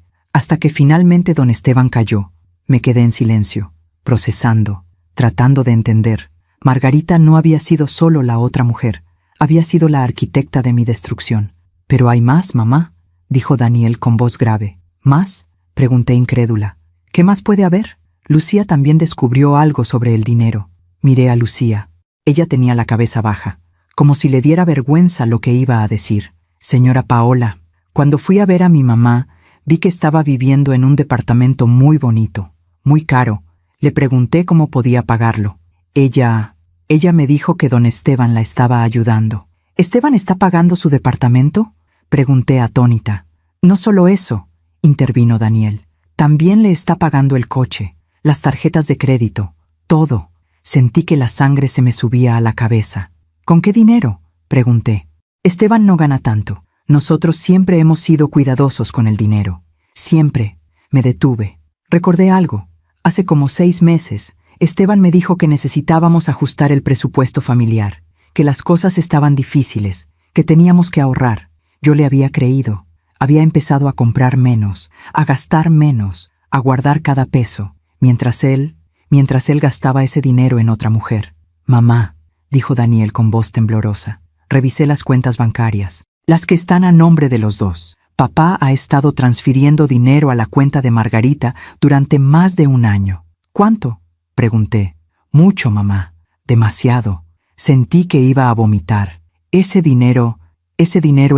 don Esteban cayó. Me quedé en silencio, procesando, tratando de entender. Margarita no había sido solo la otra mujer, había sido la arquitecta de mi destrucción. «¿Pero hay más, mamá?», dijo Daniel con voz grave. «¿Más?», pregunté incrédula. «¿Qué más puede haber?». Lucía también descubrió algo sobre el dinero. Miré a Lucía. Ella tenía la cabeza baja, como si le diera vergüenza lo que iba a decir. «Señora Paola, cuando fui a ver a mi mamá, vi que estaba viviendo en un departamento muy bonito, muy caro. Le pregunté cómo podía pagarlo. Ella me dijo que don Esteban la estaba ayudando». «¿Esteban está pagando su departamento?», pregunté atónita. «No solo eso», intervino Daniel. «También le está pagando el coche, las tarjetas de crédito, todo». Sentí que la sangre se me subía a la cabeza. «¿Con qué dinero?», pregunté. «Esteban no gana tanto. Nosotros siempre hemos sido cuidadosos con el dinero. Siempre». Me detuve. Recordé algo. Hace como 6 meses, Esteban me dijo que necesitábamos ajustar el presupuesto familiar, que las cosas estaban difíciles, que teníamos que ahorrar. Yo le había creído. Había empezado a comprar menos, a gastar menos, a guardar cada peso, mientras él gastaba ese dinero en otra mujer. «Mamá», dijo Daniel con voz temblorosa. Revisé las cuentas bancarias, las que están a nombre de los dos. Papá ha estado transfiriendo dinero a la cuenta de Margarita durante más de 1 año. «¿Cuánto?», pregunté. «Mucho, mamá. Demasiado». Sentí que iba a vomitar. Ese dinero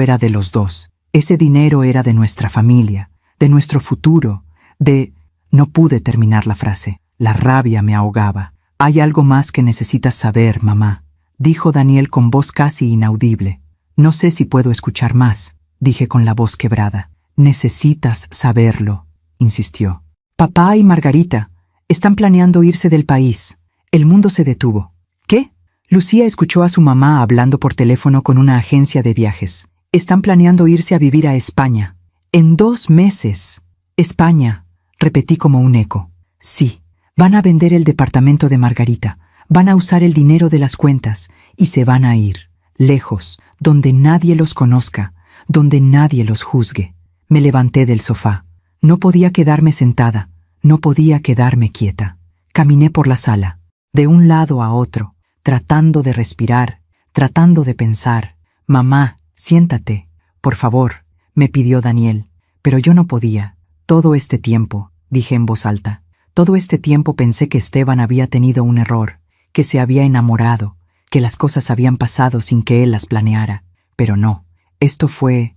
era de los dos. Ese dinero era de nuestra familia, de nuestro futuro, de... No pude terminar la frase. La rabia me ahogaba. «Hay algo más que necesitas saber, mamá», dijo Daniel con voz casi inaudible. «No sé si puedo escuchar más», dije con la voz quebrada. «Necesitas saberlo», insistió. «Papá y Margarita están planeando irse del país». El mundo se detuvo. «¿Qué?». Lucía escuchó a su mamá hablando por teléfono con una agencia de viajes. «Están planeando irse a vivir a España. En 2 meses». «España», repetí como un eco. «Sí, van a vender el departamento de Margarita, van a usar el dinero de las cuentas y se van a ir, lejos, donde nadie los conozca, donde nadie los juzgue». Me levanté del sofá. No podía quedarme sentada, no podía quedarme quieta. Caminé por la sala, de un lado a otro, tratando de respirar, tratando de pensar. «Mamá, siéntate, por favor», me pidió Daniel, pero yo no podía. «Todo este tiempo», dije en voz alta, «todo este tiempo pensé que Esteban había tenido un error, que se había enamorado, que las cosas habían pasado sin que él las planeara. Pero no, esto fue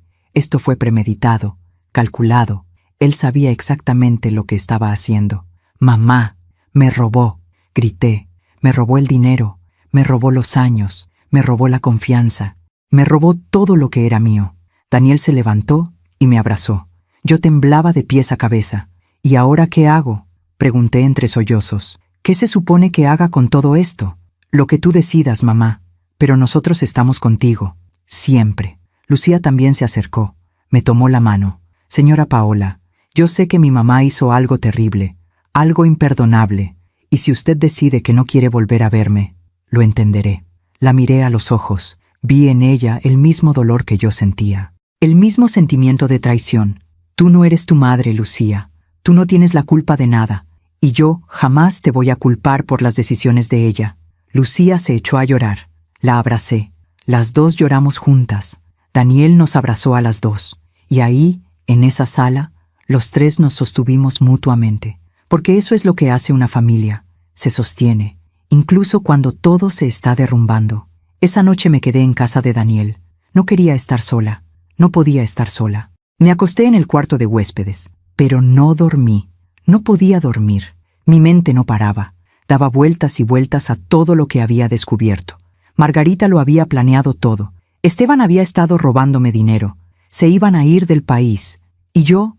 premeditado, calculado. Él sabía exactamente lo que estaba haciendo». «Mamá, me robó», grité. «Me robó el dinero, me robó los años, me robó la confianza, me robó todo lo que era mío». Daniel se levantó y me abrazó. Yo temblaba de pies a cabeza. «¿Y ahora qué hago?», pregunté entre sollozos. «¿Qué se supone que haga con todo esto?». «Lo que tú decidas, mamá, pero nosotros estamos contigo, siempre». Lucía también se acercó, me tomó la mano. «Señora Paola, yo sé que mi mamá hizo algo terrible, algo imperdonable, y si usted decide que no quiere volver a verme, lo entenderé». La miré a los ojos, vi en ella el mismo dolor que yo sentía, el mismo sentimiento de traición. «Tú no eres tu madre, Lucía, tú no tienes la culpa de nada, y yo jamás te voy a culpar por las decisiones de ella». Lucía se echó a llorar. La abracé. Las dos lloramos juntas. Daniel nos abrazó a las dos, y ahí, en esa sala, los 3 nos sostuvimos mutuamente, porque eso es lo que hace una familia, se sostiene, incluso cuando todo se está derrumbando. Esa noche me quedé en casa de Daniel. No quería estar sola, no podía estar sola. Me acosté en el cuarto de huéspedes, pero no dormí, no podía dormir. Mi mente no paraba, daba vueltas y vueltas a todo lo que había descubierto. Margarita lo había planeado todo. Esteban había estado robándome dinero. Se iban a ir del país. Y yo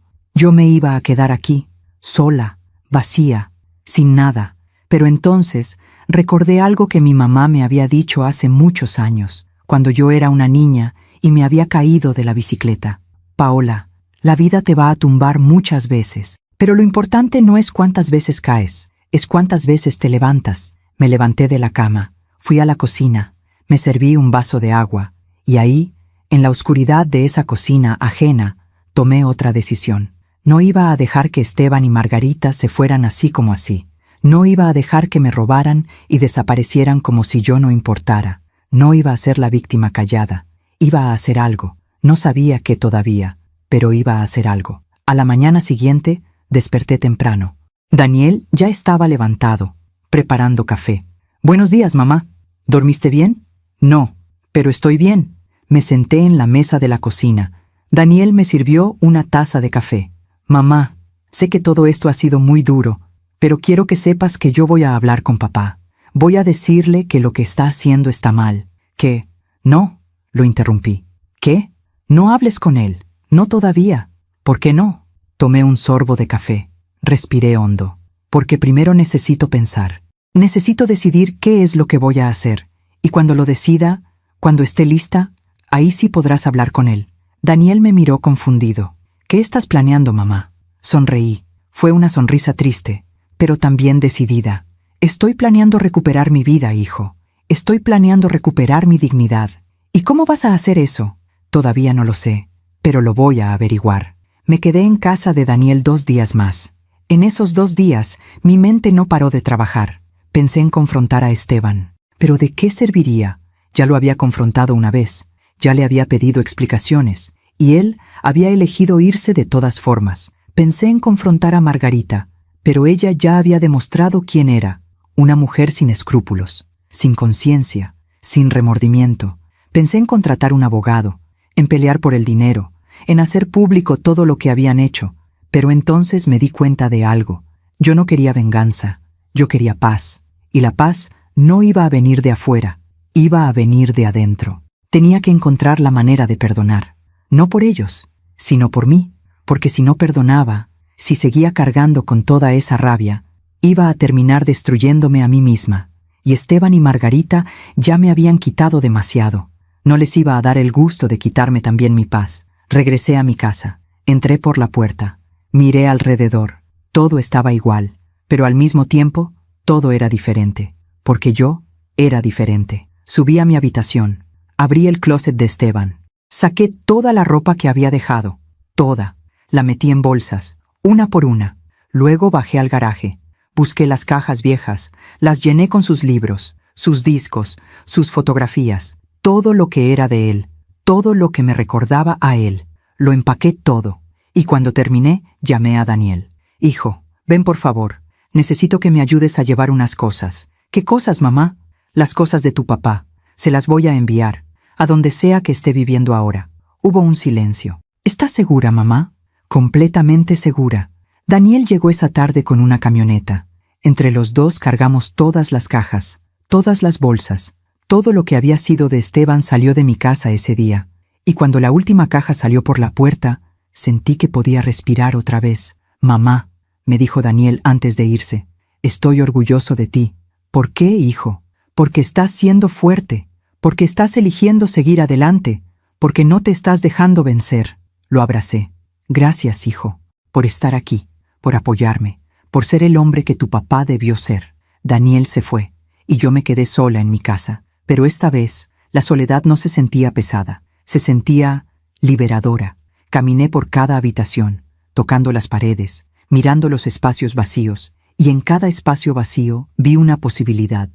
me iba a quedar aquí, sola, vacía, sin nada. Pero entonces recordé algo que mi mamá me había dicho hace muchos años, cuando yo era una niña y me había caído de la bicicleta. «Paola, la vida te va a tumbar muchas veces, pero lo importante no es cuántas veces caes, es cuántas veces te levantas». Me levanté de la cama, fui a la cocina, me serví un vaso de agua, y ahí, en la oscuridad de esa cocina ajena, tomé otra decisión. No iba a dejar que Esteban y Margarita se fueran así como así. No iba a dejar que me robaran y desaparecieran como si yo no importara. No iba a ser la víctima callada. Iba a hacer algo. No sabía qué todavía, pero iba a hacer algo. A la mañana siguiente, desperté temprano. Daniel ya estaba levantado, preparando café. «Buenos días, mamá. ¿Dormiste bien?» «No, pero estoy bien». Me senté en la mesa de la cocina. Daniel me sirvió una taza de café. «Mamá, sé que todo esto ha sido muy duro, pero quiero que sepas que yo voy a hablar con papá. Voy a decirle que lo que está haciendo está mal. Que...» «No», lo interrumpí. «¿Qué? No hables con él. No todavía». «¿Por qué no?» Tomé un sorbo de café. Respiré hondo. «Porque primero necesito pensar. Necesito decidir qué es lo que voy a hacer. Y cuando lo decida, cuando esté lista, ahí sí podrás hablar con él». Daniel me miró confundido. «¿Qué estás planeando, mamá?» Sonreí. Fue una sonrisa triste, pero también decidida. «Estoy planeando recuperar mi vida, hijo. Estoy planeando recuperar mi dignidad. ¿Y cómo vas a hacer eso?» «Todavía no lo sé, pero lo voy a averiguar». Me quedé en casa de Daniel 2 días más. En esos 2 días, mi mente no paró de trabajar. Pensé en confrontar a Esteban. ¿Pero de qué serviría? Ya lo había confrontado una vez. Ya le había pedido explicaciones. Y él había elegido irse de todas formas. Pensé en confrontar a Margarita, pero ella ya había demostrado quién era. Una mujer sin escrúpulos, sin conciencia, sin remordimiento. Pensé en contratar un abogado, en pelear por el dinero, en hacer público todo lo que habían hecho, pero entonces me di cuenta de algo. Yo no quería venganza, yo quería paz, y la paz no iba a venir de afuera, iba a venir de adentro. Tenía que encontrar la manera de perdonar, no por ellos, sino por mí, porque si no perdonaba, si seguía cargando con toda esa rabia, iba a terminar destruyéndome a mí misma, y Esteban y Margarita ya me habían quitado demasiado. No les iba a dar el gusto de quitarme también mi paz. Regresé a mi casa, entré por la puerta, miré alrededor. Todo estaba igual, pero al mismo tiempo, todo era diferente, porque yo era diferente. Subí a mi habitación, abrí el closet de Esteban, saqué toda la ropa que había dejado, toda, la metí en bolsas, una por una. Luego bajé al garaje, busqué las cajas viejas, las llené con sus libros, sus discos, sus fotografías, todo lo que era de él. Todo lo que me recordaba a él, lo empaqué todo, y cuando terminé, llamé a Daniel. «Hijo, ven por favor, necesito que me ayudes a llevar unas cosas». «¿Qué cosas, mamá?» «Las cosas de tu papá. Se las voy a enviar, a donde sea que esté viviendo ahora». Hubo un silencio. «¿Estás segura, mamá?» «Completamente segura». Daniel llegó esa tarde con una camioneta. Entre los dos cargamos todas las cajas, todas las bolsas. Todo lo que había sido de Esteban salió de mi casa ese día, y cuando la última caja salió por la puerta, sentí que podía respirar otra vez. «Mamá», me dijo Daniel antes de irse, «estoy orgulloso de ti». «¿Por qué, hijo?» «Porque estás siendo fuerte, porque estás eligiendo seguir adelante, porque no te estás dejando vencer». Lo abracé. «Gracias, hijo, por estar aquí, por apoyarme, por ser el hombre que tu papá debió ser». Daniel se fue, y yo me quedé sola en mi casa. Pero esta vez, la soledad no se sentía pesada, se sentía liberadora. Caminé por cada habitación, tocando las paredes, mirando los espacios vacíos, y en cada espacio vacío vi una posibilidad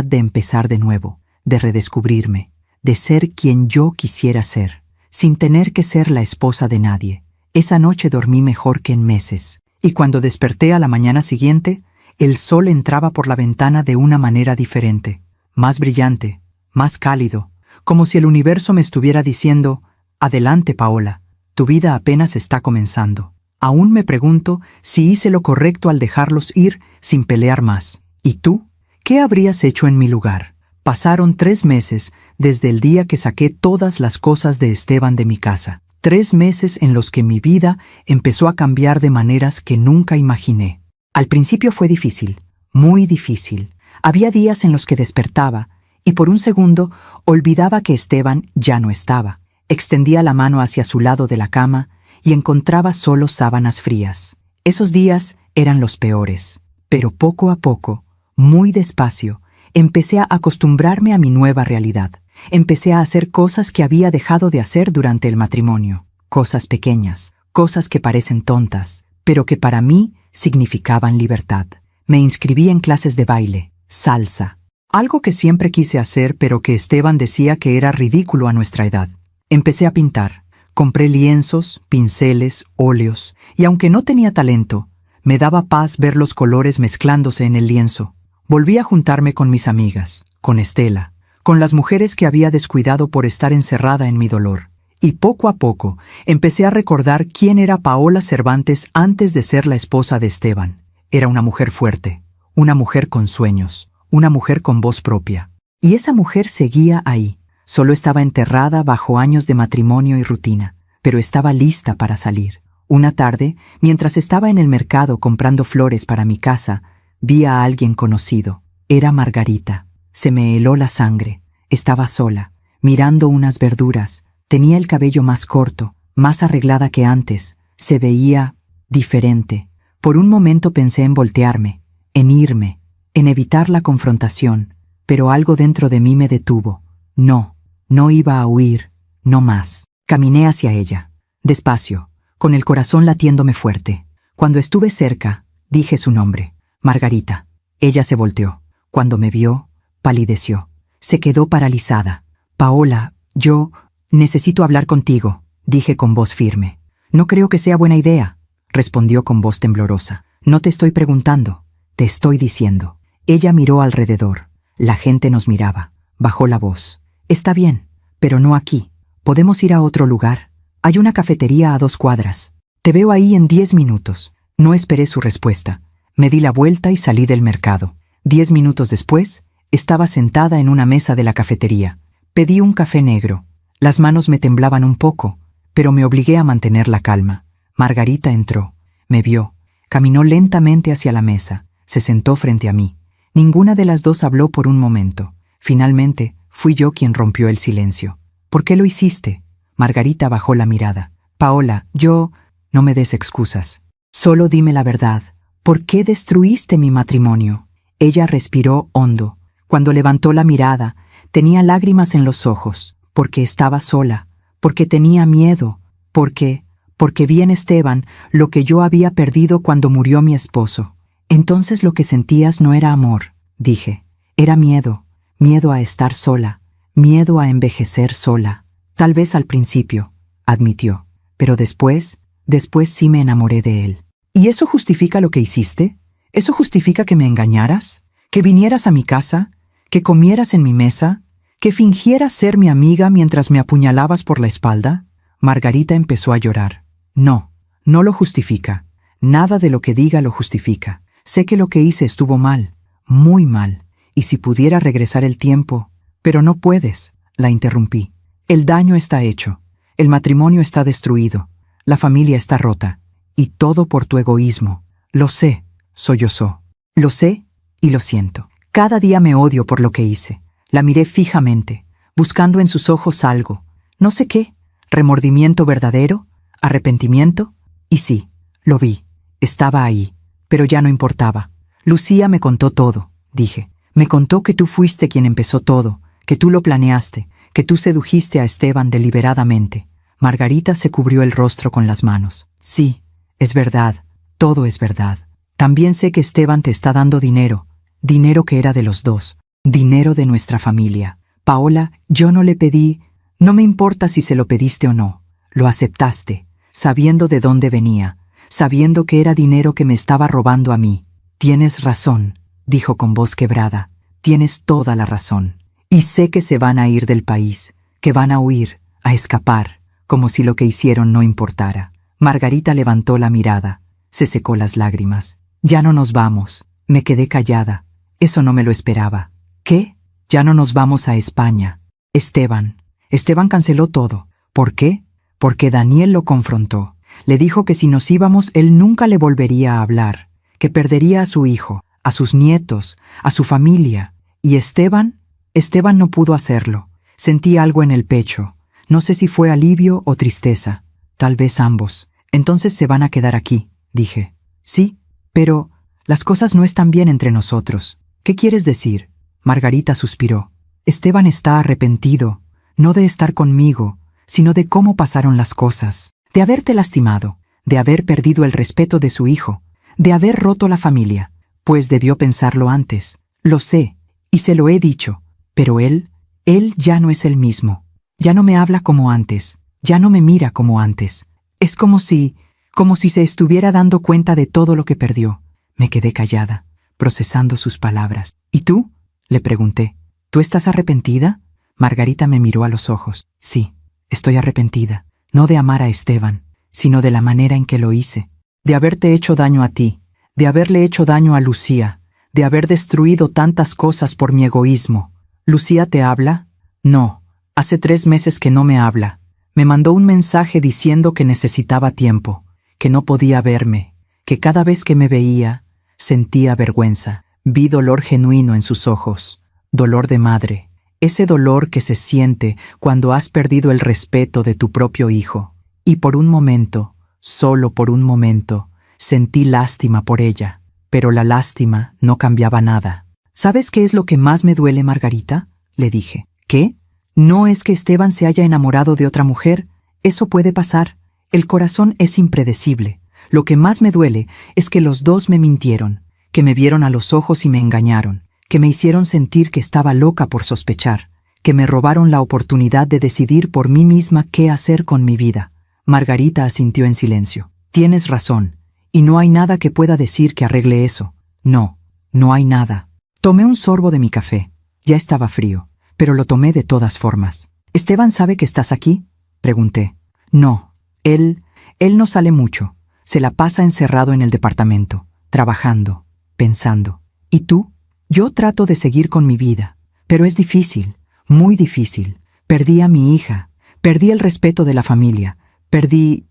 de empezar de nuevo, de redescubrirme, de ser quien yo quisiera ser, sin tener que ser la esposa de nadie. Esa noche dormí mejor que en meses, y cuando desperté a la mañana siguiente, el sol entraba por la ventana de una manera diferente. Más brillante, más cálido, como si el universo me estuviera diciendo: «Adelante, Paola, tu vida apenas está comenzando». Aún me pregunto si hice lo correcto al dejarlos ir sin pelear más. ¿Y tú? ¿Qué habrías hecho en mi lugar? Pasaron 3 meses desde el día que saqué todas las cosas de Esteban de mi casa. 3 meses en los que mi vida empezó a cambiar de maneras que nunca imaginé. Al principio fue difícil, muy difícil. Había días en los que despertaba y por un segundo olvidaba que Esteban ya no estaba. Extendía la mano hacia su lado de la cama y encontraba solo sábanas frías. Esos días eran los peores, pero poco a poco Muy despacio, empecé a acostumbrarme a mi nueva realidad. Empecé a hacer cosas que había dejado de hacer durante el matrimonio. Cosas pequeñas, cosas que parecen tontas, pero que para mí significaban libertad. Me inscribí en clases de baile, salsa. Algo que siempre quise hacer, pero que Esteban decía que era ridículo a nuestra edad. Empecé a pintar. Compré lienzos, pinceles, óleos, y aunque no tenía talento, me daba paz ver los colores mezclándose en el lienzo. Volví a juntarme con mis amigas, con Estela, con las mujeres que había descuidado por estar encerrada en mi dolor. Y poco a poco empecé a recordar quién era Paola Cervantes antes de ser la esposa de Esteban. Era una mujer fuerte, una mujer con sueños, una mujer con voz propia. Y esa mujer seguía ahí. Solo estaba enterrada bajo años de matrimonio y rutina, pero estaba lista para salir. Una tarde, mientras estaba en el mercado comprando flores para mi casa, vi a alguien conocido. Era Margarita. Se me heló la sangre. Estaba sola, mirando unas verduras. Tenía el cabello más corto, más arreglada que antes. Se veía diferente. Por un momento pensé en voltearme, en irme, en evitar la confrontación, pero algo dentro de mí me detuvo. No iba a huir, no más. Caminé hacia ella, despacio, con el corazón latiéndome fuerte. Cuando estuve cerca, dije su nombre, Margarita. Ella se volteó. Cuando me vio, palideció. Se quedó paralizada. Paola, yo necesito hablar contigo, dije con voz firme. No creo que sea buena idea, respondió con voz temblorosa. No te estoy preguntando, te estoy diciendo. Ella miró alrededor. La gente nos miraba. Bajó la voz. Está bien, pero no aquí. Podemos ir a otro lugar. Hay una cafetería a 2 cuadras. Te veo ahí en 10 minutos. No esperé su respuesta. Me di la vuelta y salí del mercado. 10 minutos después, estaba sentada en una mesa de la cafetería. Pedí un café negro. Las manos me temblaban un poco, pero me obligué a mantener la calma. Margarita entró. Me vio. Caminó lentamente hacia la mesa. Se sentó frente a mí. Ninguna de las dos habló por un momento. Finalmente, fui yo quien rompió el silencio. ¿Por qué lo hiciste? Margarita bajó la mirada. Paola, no me des excusas. Solo dime la verdad. ¿Por qué destruiste mi matrimonio? Ella respiró hondo. Cuando levantó la mirada, tenía lágrimas en los ojos. Porque estaba sola. Porque tenía miedo. Porque vi en Esteban lo que yo había perdido cuando murió mi esposo. Entonces lo que sentías no era amor, dije. Era miedo. Miedo a estar sola, miedo a envejecer sola. Tal vez al principio, admitió, pero después sí me enamoré de él. ¿Y eso justifica lo que hiciste? ¿Eso justifica que me engañaras? ¿Que vinieras a mi casa? ¿Que comieras en mi mesa? ¿Que fingieras ser mi amiga mientras me apuñalabas por la espalda? Margarita empezó a llorar. No lo justifica. Nada de lo que diga lo justifica. Sé que lo que hice estuvo mal, muy mal. Y si pudiera regresar el tiempo, pero no puedes, la interrumpí. El daño está hecho, el matrimonio está destruido, la familia está rota, y todo por tu egoísmo. Lo sé, sollozó. Lo sé y lo siento. Cada día me odio por lo que hice. La miré fijamente, buscando en sus ojos algo, no sé qué, remordimiento verdadero, arrepentimiento, y sí, lo vi, estaba ahí, pero ya no importaba. Lucía me contó todo, dije. Me contó que tú fuiste quien empezó todo, que tú lo planeaste, que tú sedujiste a Esteban deliberadamente. Margarita se cubrió el rostro con las manos. Sí, es verdad, todo es verdad. También sé que Esteban te está dando dinero, dinero que era de los dos, dinero de nuestra familia. Paola, yo no le pedí, no me importa si se lo pediste o no, lo aceptaste, sabiendo de dónde venía, sabiendo que era dinero que me estaba robando a mí. Tienes razón, dijo con voz quebrada, tienes toda la razón. Y sé que se van a ir del país, que van a huir, a escapar, como si lo que hicieron no importara. Margarita levantó la mirada, se secó las lágrimas. Ya no nos vamos. Me quedé callada. Eso no me lo esperaba. ¿Qué? Ya no nos vamos a España. Esteban canceló todo. ¿Por qué? Porque Daniel lo confrontó. Le dijo que si nos íbamos él nunca le volvería a hablar, que perdería a su hijo, a sus nietos, a su familia. ¿Y Esteban no pudo hacerlo. Sentí algo en el pecho. No sé si fue alivio o tristeza. Tal vez ambos. Entonces se van a quedar aquí, dije. Sí, pero las cosas no están bien entre nosotros. ¿Qué quieres decir? Margarita suspiró. Esteban está arrepentido, no de estar conmigo, sino de cómo pasaron las cosas, de haberte lastimado, de haber perdido el respeto de su hijo, de haber roto la familia, pues debió pensarlo antes. Lo sé, y se lo he dicho, pero él ya no es el mismo. Ya no me habla como antes, ya no me mira como antes. Es como si se estuviera dando cuenta de todo lo que perdió. Me quedé callada, procesando sus palabras. ¿Y tú? Le pregunté. ¿Tú estás arrepentida? Margarita me miró a los ojos. Sí, estoy arrepentida, no de amar a Esteban, sino de la manera en que lo hice, de haberte hecho daño a ti, de haberle hecho daño a Lucía, de haber destruido tantas cosas por mi egoísmo. ¿Lucía te habla? No, hace 3 meses que no me habla. Me mandó un mensaje diciendo que necesitaba tiempo, que no podía verme, que cada vez que me veía, sentía vergüenza. Vi dolor genuino en sus ojos, dolor de madre, ese dolor que se siente cuando has perdido el respeto de tu propio hijo. Y por un momento, solo por un momento, sentí lástima por ella, pero la lástima no cambiaba nada. ¿Sabes qué es lo que más me duele, Margarita? Le dije. ¿Qué? No es que Esteban se haya enamorado de otra mujer. Eso puede pasar. El corazón es impredecible. Lo que más me duele es que los dos me mintieron, que me vieron a los ojos y me engañaron, que me hicieron sentir que estaba loca por sospechar, que me robaron la oportunidad de decidir por mí misma qué hacer con mi vida. Margarita asintió en silencio. Tienes razón, y no hay nada que pueda decir que arregle eso. No, no hay nada. Tomé un sorbo de mi café. Ya estaba frío, pero lo tomé de todas formas. ¿Esteban sabe que estás aquí? Pregunté. No, él no sale mucho. Se la pasa encerrado en el departamento, trabajando, pensando. ¿Y tú? Yo trato de seguir con mi vida, pero es difícil, muy difícil. Perdí a mi hija, perdí el respeto de la familia, perdí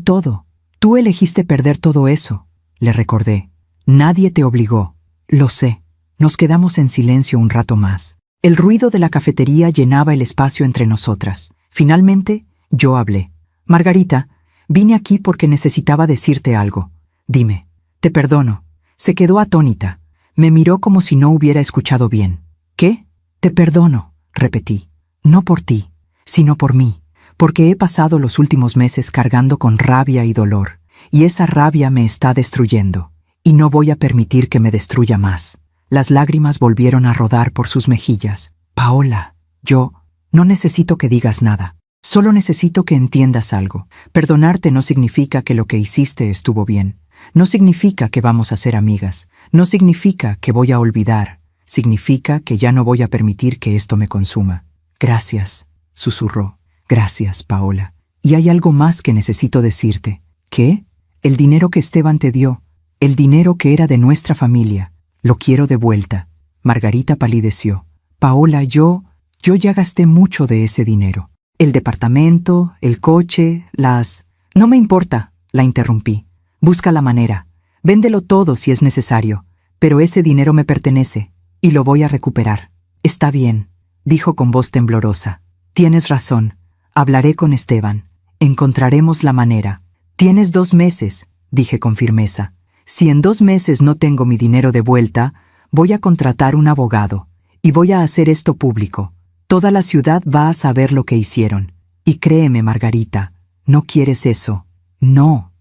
todo. Tú elegiste perder todo eso, le recordé. Nadie te obligó. Lo sé. Nos quedamos en silencio un rato más. El ruido de la cafetería llenaba el espacio entre nosotras. Finalmente, yo hablé. Margarita, vine aquí porque necesitaba decirte algo. Dime. Te perdono. Se quedó atónita. Me miró como si no hubiera escuchado bien. ¿Qué? Te perdono, repetí. No por ti, sino por mí, porque he pasado los últimos meses cargando con rabia y dolor, y esa rabia me está destruyendo, y no voy a permitir que me destruya más. Las lágrimas volvieron a rodar por sus mejillas. Paola, yo no necesito que digas nada. Solo necesito que entiendas algo. Perdonarte no significa que lo que hiciste estuvo bien. No significa que vamos a ser amigas. No significa que voy a olvidar. Significa que ya no voy a permitir que esto me consuma. Gracias, susurró. Gracias, Paola. Y hay algo más que necesito decirte. ¿Qué? El dinero que Esteban te dio. El dinero que era de nuestra familia. Lo quiero de vuelta. Margarita palideció. Paola, yo ya gasté mucho de ese dinero. El departamento, el coche, No me importa, la interrumpí. Busca la manera. Véndelo todo si es necesario. Pero ese dinero me pertenece, y lo voy a recuperar. Está bien, dijo con voz temblorosa. Tienes razón. Hablaré con Esteban. Encontraremos la manera. Tienes 2 meses, dije con firmeza. Si en 2 meses no tengo mi dinero de vuelta, voy a contratar un abogado, y voy a hacer esto público. Toda la ciudad va a saber lo que hicieron. Y créeme, Margarita, no quieres eso. No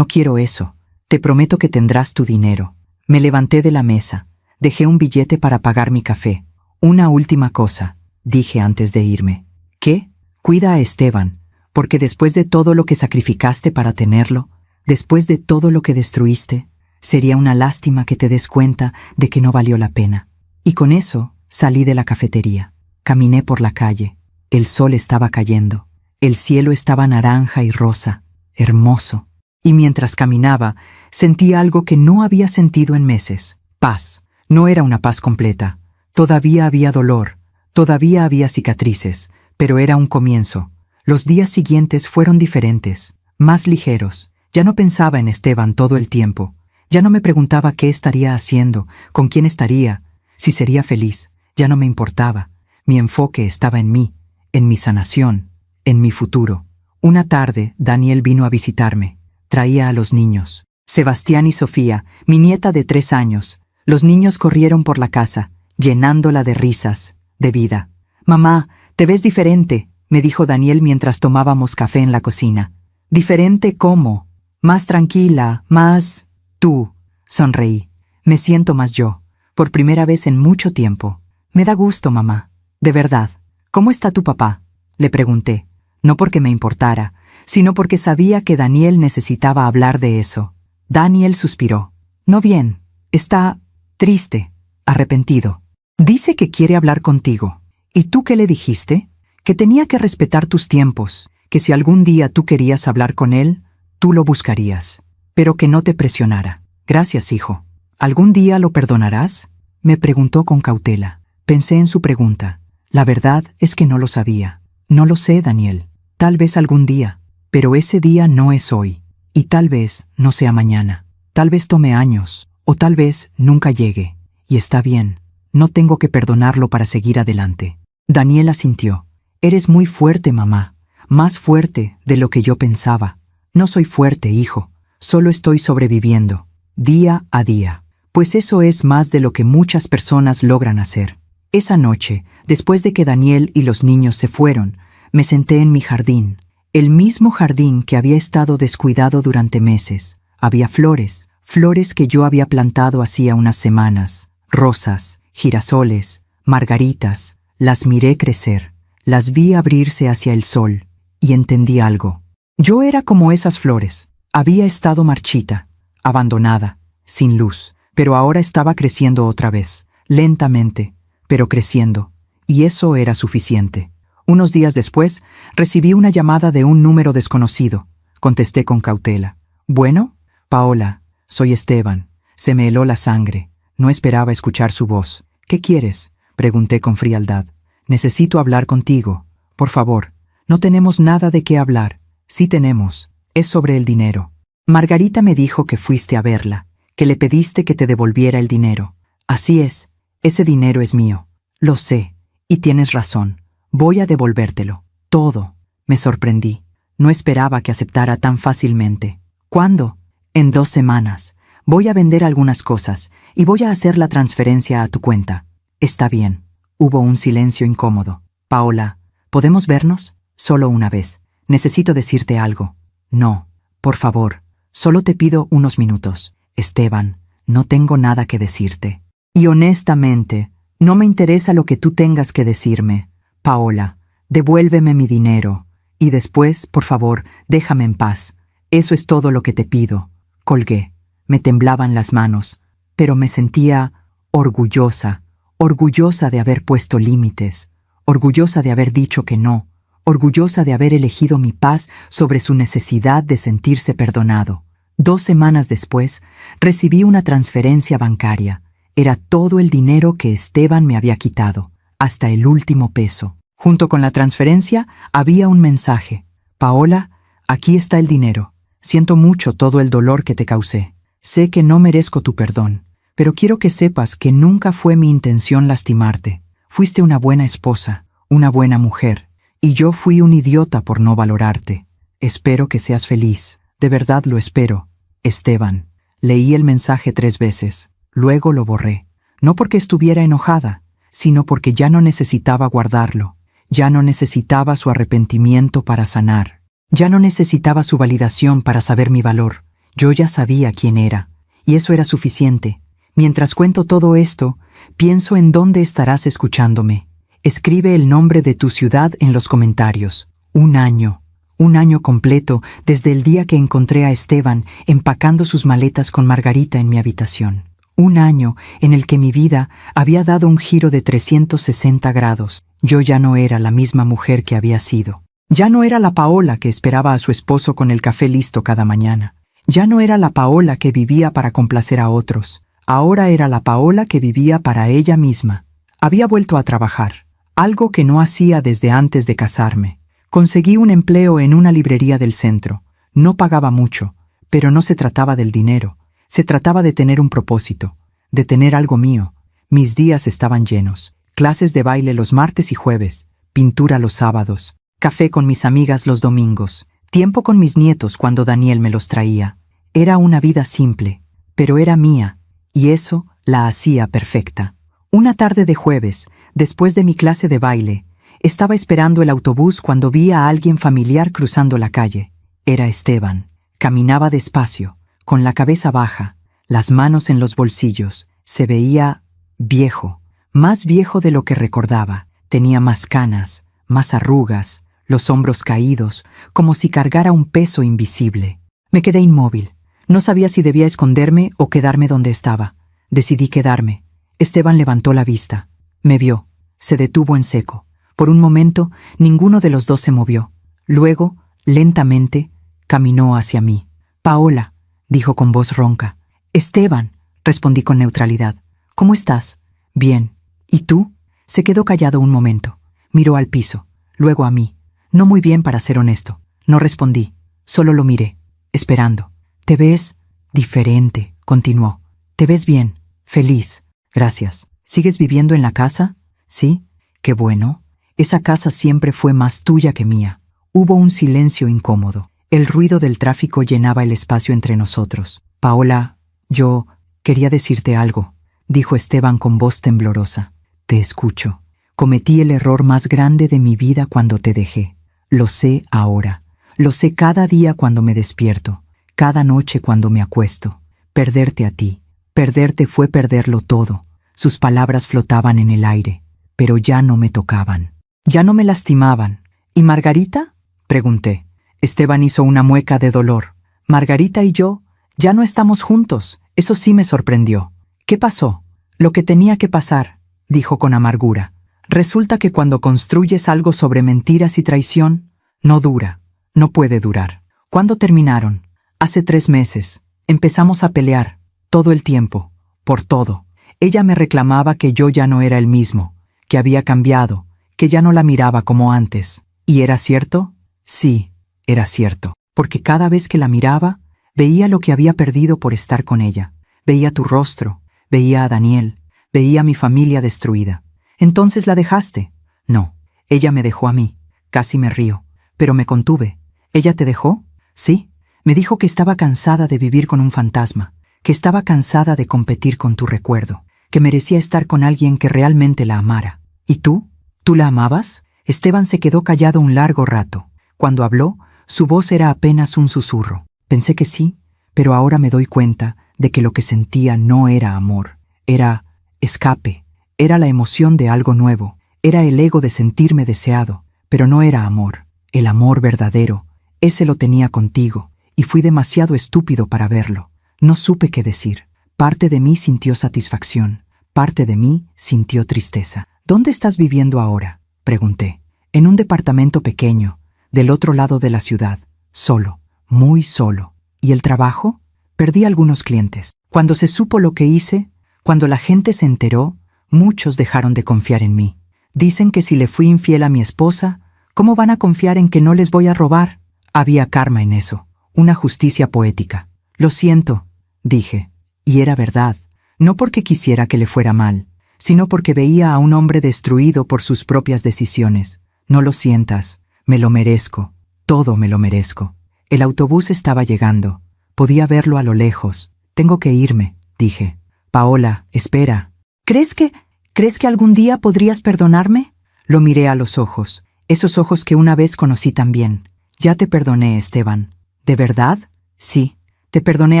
quiero eso. Te prometo que tendrás tu dinero. Me levanté de la mesa. Dejé un billete para pagar mi café. Una última cosa, dije antes de irme. ¿Qué? Cuida a Esteban, porque después de todo lo que sacrificaste para tenerlo, después de todo lo que destruiste, sería una lástima que te des cuenta de que no valió la pena. Y con eso salí de la cafetería. Caminé por la calle. El sol estaba cayendo. El cielo estaba naranja y rosa, hermoso. Y mientras caminaba, sentí algo que no había sentido en meses. Paz. No era una paz completa. Todavía había dolor, todavía había cicatrices, pero era un comienzo. Los días siguientes fueron diferentes, más ligeros. Ya no pensaba en Esteban todo el tiempo. Ya no me preguntaba qué estaría haciendo, con quién estaría, si sería feliz. Ya no me importaba. Mi enfoque estaba en mí, en mi sanación, en mi futuro. Una tarde, Daniel vino a visitarme. Traía a los niños. Sebastián y Sofía, mi nieta de 3 años. Los niños corrieron por la casa, llenándola de risas, de vida. «Mamá, te ves diferente», me dijo Daniel mientras tomábamos café en la cocina. «¿Diferente cómo?» «Más tranquila, más... tú», sonreí. «Me siento más yo, por primera vez en mucho tiempo». «Me da gusto, mamá. De verdad. ¿Cómo está tu papá?», le pregunté, no porque me importara, sino porque sabía que Daniel necesitaba hablar de eso. Daniel suspiró. «No bien. Está triste, arrepentido. Dice que quiere hablar contigo. ¿Y tú qué le dijiste? Que tenía que respetar tus tiempos, que si algún día tú querías hablar con él, tú lo buscarías, pero que no te presionara». «Gracias, hijo». «¿Algún día lo perdonarás?», me preguntó con cautela. Pensé en su pregunta. La verdad es que no lo sabía. «No lo sé, Daniel. Tal vez algún día, pero ese día no es hoy. Y tal vez no sea mañana. Tal vez tome años, o tal vez nunca llegue. Y está bien. No tengo que perdonarlo para seguir adelante». Daniel asintió. «Eres muy fuerte, mamá. Más fuerte de lo que yo pensaba». «No soy fuerte, hijo. Solo estoy sobreviviendo, día a día. Pues eso es más de lo que muchas personas logran hacer». Esa noche, después de que Daniel y los niños se fueron, me senté en mi jardín, el mismo jardín que había estado descuidado durante meses. Había flores, flores que yo había plantado hacía unas semanas, rosas, girasoles, margaritas. Las miré crecer, las vi abrirse hacia el sol, y entendí algo. Yo era como esas flores. Había estado marchita, abandonada, sin luz, pero ahora estaba creciendo otra vez, lentamente, pero creciendo, y eso era suficiente. Unos días después, recibí una llamada de un número desconocido. Contesté con cautela. «Bueno, Paola, soy Esteban». Se me heló la sangre. No esperaba escuchar su voz. «¿Qué quieres?», pregunté con frialdad. «Necesito hablar contigo. Por favor». «No tenemos nada de qué hablar». «Sí tenemos. Es sobre el dinero». «Margarita me dijo que fuiste a verla, que le pediste que te devolviera el dinero». «Así es. Ese dinero es mío». «Lo sé. Y tienes razón. Voy a devolvértelo. Todo». Me sorprendí. No esperaba que aceptara tan fácilmente. «¿Cuándo?» «En 2 semanas. Voy a vender algunas cosas y voy a hacer la transferencia a tu cuenta». «Está bien». Hubo un silencio incómodo. «Paola, ¿podemos vernos? Solo una vez. Necesito decirte algo». «No, por favor. Solo te pido unos minutos». «Esteban, no tengo nada que decirte. Y honestamente, no me interesa lo que tú tengas que decirme. Paola, devuélveme mi dinero. Y después, por favor, déjame en paz. Eso es todo lo que te pido». Colgué. Me temblaban las manos, pero me sentía orgullosa, orgullosa de haber puesto límites, orgullosa de haber dicho que no, orgullosa de haber elegido mi paz sobre su necesidad de sentirse perdonado. 2 semanas después, recibí una transferencia bancaria. Era todo el dinero que Esteban me había quitado, hasta el último peso. Junto con la transferencia había un mensaje. «Paola, aquí está el dinero. Siento mucho todo el dolor que te causé. Sé que no merezco tu perdón, pero quiero que sepas que nunca fue mi intención lastimarte. Fuiste una buena esposa, una buena mujer, y yo fui un idiota por no valorarte. Espero que seas feliz. De verdad lo espero. Esteban». Leí el mensaje 3 veces. Luego lo borré. No porque estuviera enojada, sino porque ya no necesitaba guardarlo. Ya no necesitaba su arrepentimiento para sanar. Ya no necesitaba su validación para saber mi valor. Yo ya sabía quién era, y eso era suficiente. Mientras cuento todo esto, pienso en dónde estarás escuchándome. Escribe el nombre de tu ciudad en los comentarios. Un año completo desde el día que encontré a Esteban empacando sus maletas con Margarita en mi habitación. Un año en el que mi vida había dado un giro de 360 grados. Yo ya no era la misma mujer que había sido. Ya no era la Paola que esperaba a su esposo con el café listo cada mañana. Ya no era la Paola que vivía para complacer a otros. Ahora era la Paola que vivía para ella misma. Había vuelto a trabajar, algo que no hacía desde antes de casarme. Conseguí un empleo en una librería del centro. No pagaba mucho, pero no se trataba del dinero. Se trataba de tener un propósito, de tener algo mío. Mis días estaban llenos. Clases de baile los martes y jueves, pintura los sábados, café con mis amigas los domingos, tiempo con mis nietos cuando Daniel me los traía. Era una vida simple, pero era mía, y eso la hacía perfecta. Una tarde de jueves, después de mi clase de baile, estaba esperando el autobús cuando vi a alguien familiar cruzando la calle. Era Esteban. Caminaba despacio, con la cabeza baja, las manos en los bolsillos. Se veía viejo, más viejo de lo que recordaba. Tenía más canas, más arrugas, los hombros caídos, como si cargara un peso invisible. Me quedé inmóvil. No sabía si debía esconderme o quedarme donde estaba. Decidí quedarme. Esteban levantó la vista. Me vio. Se detuvo en seco. Por un momento, ninguno de los dos se movió. Luego, lentamente, caminó hacia mí. «Paola», dijo con voz ronca. «Esteban», respondí con neutralidad. «¿Cómo estás?» «Bien. ¿Y tú?» Se quedó callado un momento. Miró al piso, luego a mí. No muy bien, para ser honesto. No respondí. Solo lo miré, esperando. «Te ves diferente», continuó. «Te ves bien, feliz». «Gracias». «¿Sigues viviendo en la casa?» «Sí». «Qué bueno. Esa casa siempre fue más tuya que mía». Hubo un silencio incómodo. El ruido del tráfico llenaba el espacio entre nosotros. «Paola, yo quería decirte algo», dijo Esteban con voz temblorosa. «Te escucho. Cometí el error más grande de mi vida cuando te dejé. Lo sé ahora. Lo sé cada día cuando me despierto, cada noche cuando me acuesto. Perderte a ti, perderte fue perderlo todo». Sus palabras flotaban en el aire, pero ya no me tocaban. Ya no me lastimaban. «¿Y Margarita?», pregunté. Esteban hizo una mueca de dolor. «Margarita y yo ya no estamos juntos». Eso sí me sorprendió. «¿Qué pasó?» «Lo que tenía que pasar», dijo con amargura. «Resulta que cuando construyes algo sobre mentiras y traición, no dura, no puede durar». «¿Cuándo terminaron?» «Hace 3 meses. Empezamos a pelear, todo el tiempo, por todo. Ella me reclamaba que yo ya no era el mismo, que había cambiado, que ya no la miraba como antes». «¿Y era cierto?» «Sí, era cierto, porque cada vez que la miraba, veía lo que había perdido por estar con ella. Veía tu rostro, veía a Daniel, veía a mi familia destruida». «¿Entonces la dejaste?» «No, ella me dejó a mí». Casi me río, pero me contuve. «¿Ella te dejó?» «Sí, me dijo que estaba cansada de vivir con un fantasma, que estaba cansada de competir con tu recuerdo, que merecía estar con alguien que realmente la amara». «¿Y tú? ¿Tú la amabas?» Esteban se quedó callado un largo rato. Cuando habló, su voz era apenas un susurro. Pensé que sí, pero ahora me doy cuenta de que lo que sentía no era amor. Era escape, era la emoción de algo nuevo, era el ego de sentirme deseado, pero no era amor. El amor verdadero, ese lo tenía contigo, y fui demasiado estúpido para verlo. No supe qué decir. Parte de mí sintió satisfacción, parte de mí sintió tristeza. «¿Dónde estás viviendo ahora?», pregunté. «En un departamento pequeño, del otro lado de la ciudad, solo, muy solo». «¿Y el trabajo?» «Perdí algunos clientes. Cuando se supo lo que hice, cuando la gente se enteró, muchos dejaron de confiar en mí. Dicen que si le fui infiel a mi esposa, ¿cómo van a confiar en que no les voy a robar?». Había karma en eso, una justicia poética. «Lo siento», dije. Y era verdad, no porque quisiera que le fuera mal, sino porque veía a un hombre destruido por sus propias decisiones. «No lo sientas, me lo merezco, todo me lo merezco». El autobús estaba llegando. Podía verlo a lo lejos. «Tengo que irme», dije. «Paola, espera». ¿Crees que algún día podrías perdonarme?» Lo miré a los ojos, esos ojos que una vez conocí tan bien. «Ya te perdoné, Esteban». «¿De verdad?» «Sí, te perdoné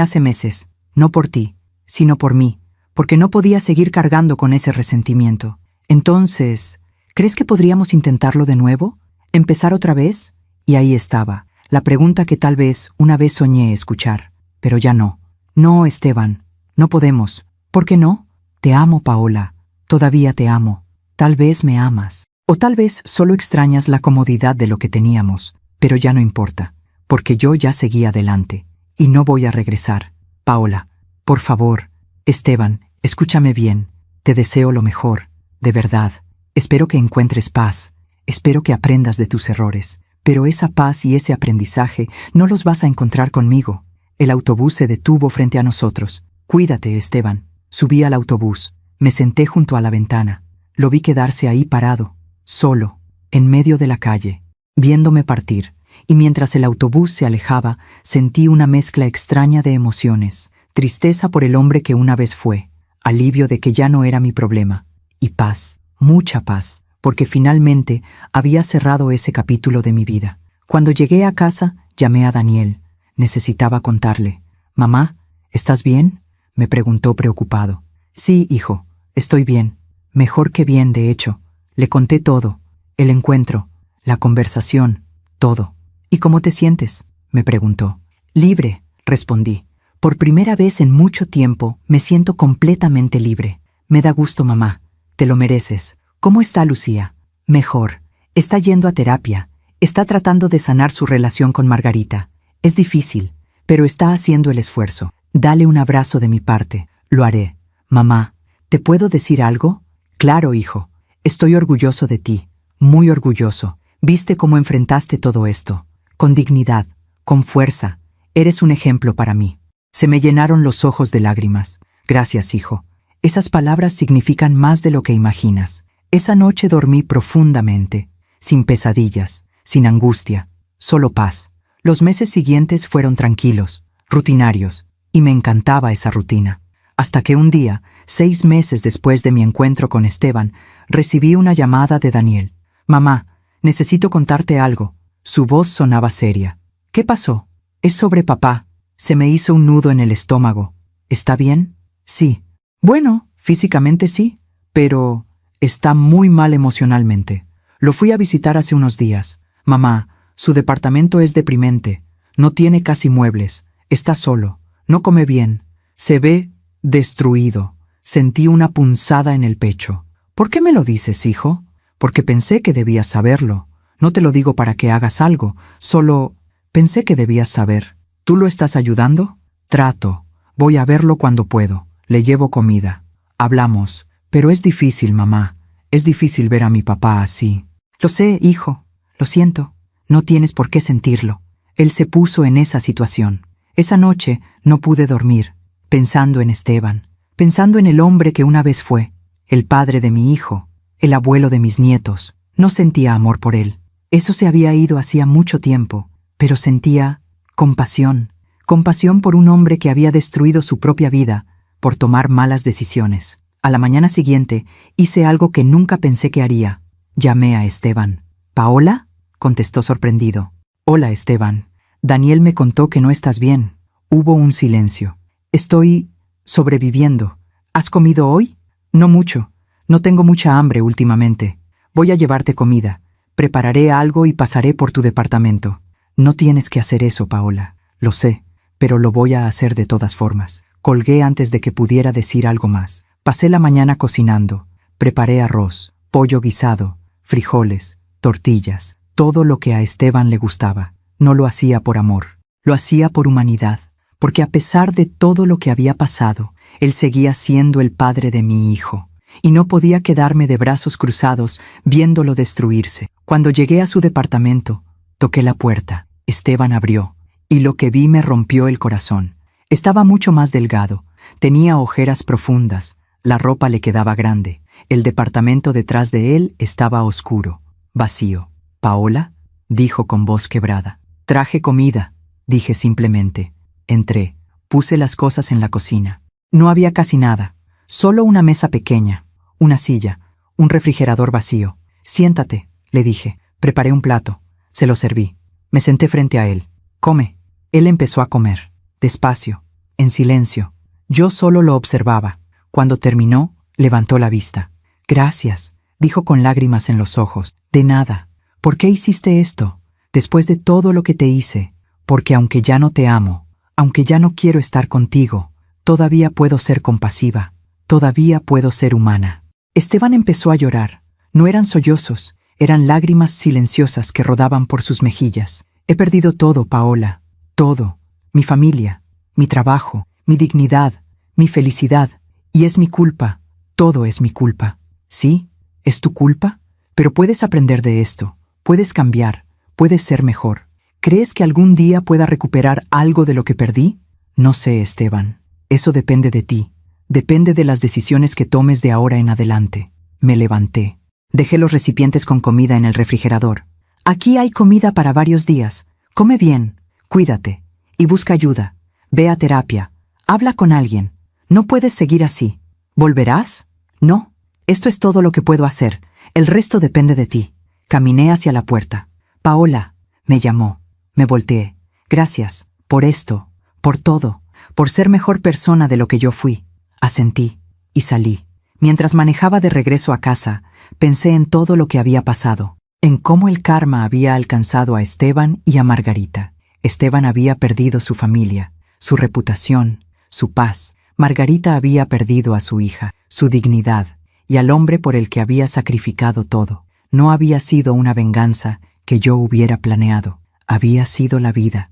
hace meses, no por ti, sino por mí, porque no podía seguir cargando con ese resentimiento». «Entonces, ¿crees que podríamos intentarlo de nuevo? ¿Empezar otra vez?» Y ahí estaba, la pregunta que tal vez una vez soñé escuchar, pero ya no. «No, Esteban, no podemos». «¿Por qué no?» «Te amo, Paola. Todavía te amo. Tal vez me amas. O tal vez solo extrañas la comodidad de lo que teníamos. Pero ya no importa, porque yo ya seguí adelante. Y no voy a regresar. Paola, por favor». «Esteban, escúchame bien. Te deseo lo mejor. De verdad. Espero que encuentres paz. Espero que aprendas de tus errores. Pero esa paz y ese aprendizaje no los vas a encontrar conmigo». El autobús se detuvo frente a nosotros. «Cuídate, Esteban». Subí al autobús. Me senté junto a la ventana. Lo vi quedarse ahí parado, solo, en medio de la calle, viéndome partir, y mientras el autobús se alejaba, sentí una mezcla extraña de emociones. Tristeza por el hombre que una vez fue, alivio de que ya no era mi problema, y paz, mucha paz, porque finalmente había cerrado ese capítulo de mi vida. Cuando llegué a casa, llamé a Daniel. Necesitaba contarle. «Mamá, ¿estás bien?», me preguntó preocupado. «Sí, hijo, estoy bien. Mejor que bien, de hecho». Le conté todo, el encuentro, la conversación, todo. «¿Y cómo te sientes?», me preguntó. «Libre», respondí. «Por primera vez en mucho tiempo me siento completamente libre. Me da gusto, mamá. Te lo mereces. ¿Cómo está Lucía?». «Mejor. Está yendo a terapia. Está tratando de sanar su relación con Margarita. Es difícil, pero está haciendo el esfuerzo. Dale un abrazo de mi parte». «Lo haré». «Mamá, ¿te puedo decir algo?». «Claro, hijo. Estoy orgulloso de ti. Muy orgulloso. ¿Viste cómo enfrentaste todo esto? Con dignidad, con fuerza. Eres un ejemplo para mí». Se me llenaron los ojos de lágrimas. «Gracias, hijo. Esas palabras significan más de lo que imaginas». Esa noche dormí profundamente, sin pesadillas, sin angustia, solo paz. Los meses siguientes fueron tranquilos, rutinarios, y me encantaba esa rutina. Hasta que un día, 6 meses después de mi encuentro con Esteban, recibí una llamada de Daniel. «Mamá, necesito contarte algo». Su voz sonaba seria. «¿Qué pasó?». «Es sobre papá». Se me hizo un nudo en el estómago. «¿Está bien?». «Sí». «Bueno, físicamente sí, pero está muy mal emocionalmente. Lo fui a visitar hace unos días. Mamá, su departamento es deprimente. No tiene casi muebles. Está solo. No come bien. Se ve destruido». Sentí una punzada en el pecho. «¿Por qué me lo dices, hijo?». «Porque pensé que debías saberlo. No te lo digo para que hagas algo, solo pensé que debías saber. ¿Tú lo estás ayudando?». «Trato. Voy a verlo cuando puedo. Le llevo comida. Hablamos. Pero es difícil, mamá. Es difícil ver a mi papá así». «Lo sé, hijo. Lo siento. No tienes por qué sentirlo». Él se puso en esa situación. Esa noche no pude dormir, pensando en Esteban, pensando en el hombre que una vez fue, el padre de mi hijo, el abuelo de mis nietos. No sentía amor por él. Eso se había ido hacía mucho tiempo, pero sentía compasión. Compasión por un hombre que había destruido su propia vida por tomar malas decisiones. A la mañana siguiente hice algo que nunca pensé que haría. Llamé a Esteban. «¿Paola?», contestó sorprendido. «Hola, Esteban. Daniel me contó que no estás bien». Hubo un silencio. «Estoy sobreviviendo». «¿Has comido hoy?». «No mucho. No tengo mucha hambre últimamente. Voy a llevarte comida. Prepararé algo y pasaré por tu departamento». «No tienes que hacer eso, Paola. Lo sé, pero lo voy a hacer de todas formas». Colgué antes de que pudiera decir algo más. Pasé la mañana cocinando. Preparé arroz, pollo guisado, frijoles, tortillas, todo lo que a Esteban le gustaba. No lo hacía por amor, lo hacía por humanidad, porque a pesar de todo lo que había pasado, él seguía siendo el padre de mi hijo, y no podía quedarme de brazos cruzados viéndolo destruirse. Cuando llegué a su departamento, toqué la puerta. Esteban abrió, y lo que vi me rompió el corazón. Estaba mucho más delgado, tenía ojeras profundas, la ropa le quedaba grande, el departamento detrás de él estaba oscuro, vacío. «¿Paola?», dijo con voz quebrada. «Traje comida», dije simplemente. Entré, puse las cosas en la cocina. No había casi nada, solo una mesa pequeña, una silla, un refrigerador vacío. «Siéntate», le dije. Preparé un plato, se lo serví. Me senté frente a él. «Come». Él empezó a comer, despacio, en silencio. Yo solo lo observaba. Cuando terminó, levantó la vista. «Gracias», dijo con lágrimas en los ojos. «De nada. ¿Por qué hiciste esto? Después de todo lo que te hice. Porque aunque ya no te amo, aunque ya no quiero estar contigo, todavía puedo ser compasiva, todavía puedo ser humana». Esteban empezó a llorar. No eran sollozos, eran lágrimas silenciosas que rodaban por sus mejillas. «He perdido todo, Paola. Todo. Mi familia, mi trabajo, mi dignidad, mi felicidad. Y es mi culpa. Todo es mi culpa». «Sí, es tu culpa, pero puedes aprender de esto. Puedes cambiar. Puedes ser mejor. ¿Crees que algún día pueda recuperar algo de lo que perdí?». «No sé, Esteban. Eso depende de ti. Depende de las decisiones que tomes de ahora en adelante». Me levanté. Dejé los recipientes con comida en el refrigerador. «Aquí hay comida para varios días. Come bien. Cuídate. Y busca ayuda. Ve a terapia. Habla con alguien. No puedes seguir así. ¿Volverás? No. Esto es todo lo que puedo hacer. El resto depende de ti. Caminé hacia la puerta. Paola, me llamó. Me volteé. Gracias, por esto, por todo, por ser mejor persona de lo que yo fui. Asentí y salí. Mientras manejaba de regreso a casa, pensé en todo lo que había pasado, en cómo el karma había alcanzado a Esteban y a Margarita. Esteban había perdido su familia, su reputación, su paz. Margarita había perdido a su hija, su dignidad, y al hombre por el que había sacrificado todo. No había sido una venganza que yo hubiera planeado. Había sido la vida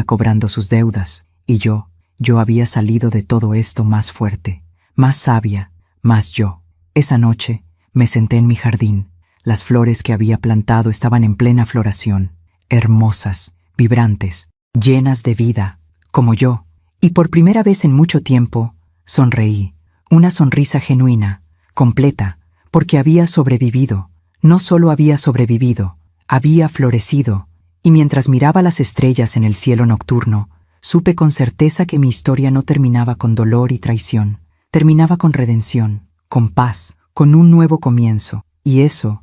cobrando sus deudas, y yo había salido de todo esto más fuerte, más sabia, más yo. Esa noche me senté en mi jardín. Las flores que había plantado estaban en plena floración, hermosas, vibrantes, llenas de vida, como yo. Y por primera vez en mucho tiempo, sonreí, una sonrisa genuina, completa, porque había sobrevivido. No solo había sobrevivido, había florecido, y mientras miraba las estrellas en el cielo nocturno, supe con certeza que mi historia no terminaba con dolor y traición, terminaba con redención, con paz, con un nuevo comienzo. Y eso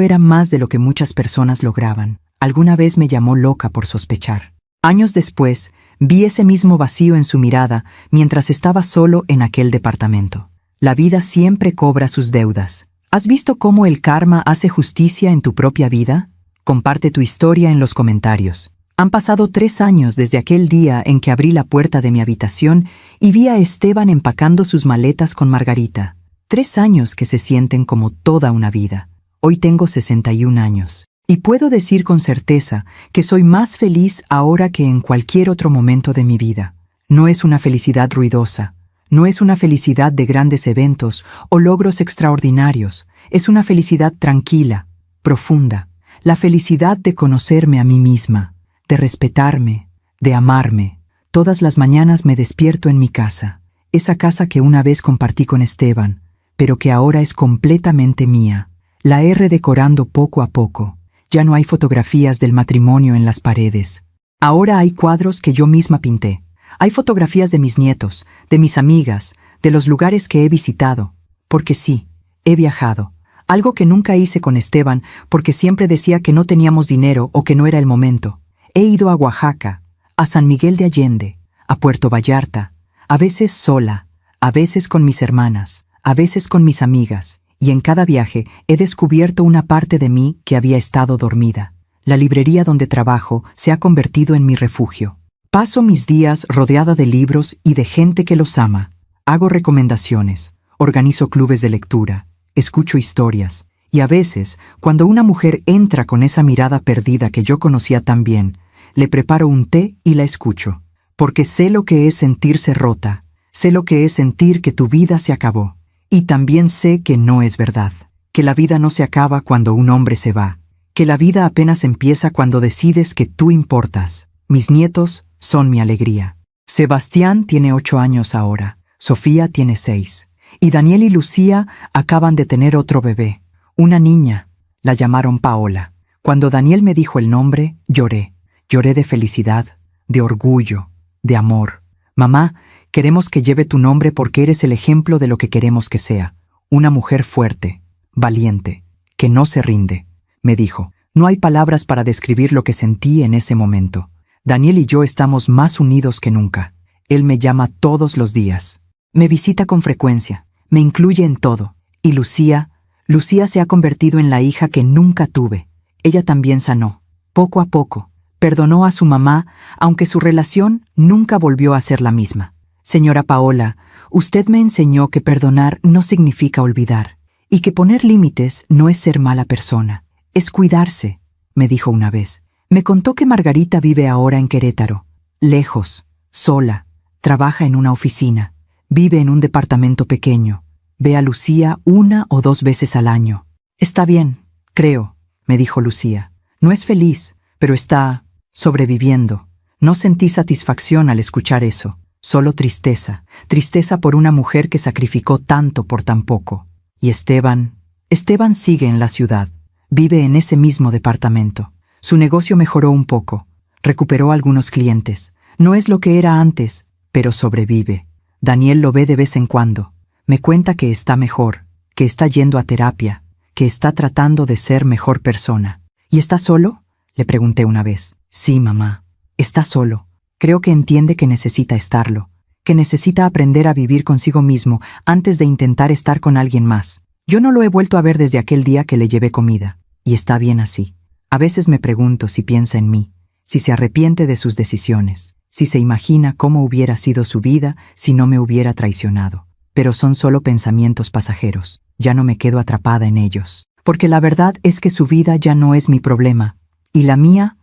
era más de lo que muchas personas lograban. Alguna vez me llamó loca por sospechar. Años después, vi ese mismo vacío en su mirada mientras estaba solo en aquel departamento. La vida siempre cobra sus deudas. ¿Has visto cómo el karma hace justicia en tu propia vida? Comparte tu historia en los comentarios. Han pasado 3 años desde aquel día en que abrí la puerta de mi habitación y vi a Esteban empacando sus maletas con Margarita. 3 años que se sienten como toda una vida. Hoy tengo 61 años. Y puedo decir con certeza que soy más feliz ahora que en cualquier otro momento de mi vida. No es una felicidad ruidosa, no es una felicidad de grandes eventos o logros extraordinarios, es una felicidad tranquila, profunda, la felicidad de conocerme a mí misma, de respetarme, de amarme. Todas las mañanas me despierto en mi casa, esa casa que una vez compartí con Esteban, pero que ahora es completamente mía. La he redecorando poco a poco. Ya no hay fotografías del matrimonio en las paredes. Ahora hay cuadros que yo misma pinté. Hay fotografías de mis nietos, de mis amigas, de los lugares que he visitado. Porque sí, he viajado. Algo que nunca hice con Esteban porque siempre decía que no teníamos dinero o que no era el momento. He ido a Oaxaca, a San Miguel de Allende, a Puerto Vallarta, a veces sola, a veces con mis hermanas, a veces con mis amigas. Y en cada viaje he descubierto una parte de mí que había estado dormida. La librería donde trabajo se ha convertido en mi refugio. Paso mis días rodeada de libros y de gente que los ama. Hago recomendaciones, organizo clubes de lectura, escucho historias. Y a veces, cuando una mujer entra con esa mirada perdida que yo conocía tan bien, le preparo un té y la escucho. Porque sé lo que es sentirse rota, sé lo que es sentir que tu vida se acabó. Y también sé que no es verdad, que la vida no se acaba cuando un hombre se va, que la vida apenas empieza cuando decides que tú importas. Mis nietos son mi alegría. Sebastián tiene 8 años ahora, Sofía tiene 6, y Daniel y Lucía acaban de tener otro bebé, una niña. La llamaron Paola. Cuando Daniel me dijo el nombre, lloré. Lloré de felicidad, de orgullo, de amor. Mamá, queremos que lleve tu nombre porque eres el ejemplo de lo que queremos que sea. Una mujer fuerte, valiente, que no se rinde, me dijo. No hay palabras para describir lo que sentí en ese momento. Daniel y yo estamos más unidos que nunca. Él me llama todos los días. Me visita con frecuencia, me incluye en todo. Y Lucía se ha convertido en la hija que nunca tuve. Ella también sanó, poco a poco. Perdonó a su mamá, aunque su relación nunca volvió a ser la misma. Señora Paola, usted me enseñó que perdonar no significa olvidar, y que poner límites no es ser mala persona, es cuidarse, me dijo una vez. Me contó que Margarita vive ahora en Querétaro, lejos, sola, trabaja en una oficina, vive en un departamento pequeño, ve a Lucía 1 o 2 veces al año. Está bien, creo, me dijo Lucía. No es feliz, pero está sobreviviendo. No sentí satisfacción al escuchar eso. Solo tristeza, tristeza por una mujer que sacrificó tanto por tan poco. Y Esteban sigue en la ciudad, vive en ese mismo departamento. Su negocio mejoró un poco, recuperó algunos clientes. No es lo que era antes, pero sobrevive. Daniel lo ve de vez en cuando. Me cuenta que está mejor, que está yendo a terapia, que está tratando de ser mejor persona. ¿Y está solo?, le pregunté una vez. Sí, mamá, está solo. Creo que entiende que necesita estarlo, que necesita aprender a vivir consigo mismo antes de intentar estar con alguien más. Yo no lo he vuelto a ver desde aquel día que le llevé comida, y está bien así. A veces me pregunto si piensa en mí, si se arrepiente de sus decisiones, si se imagina cómo hubiera sido su vida si no me hubiera traicionado. Pero son solo pensamientos pasajeros, ya no me quedo atrapada en ellos. Porque la verdad es que su vida ya no es mi problema, y la mía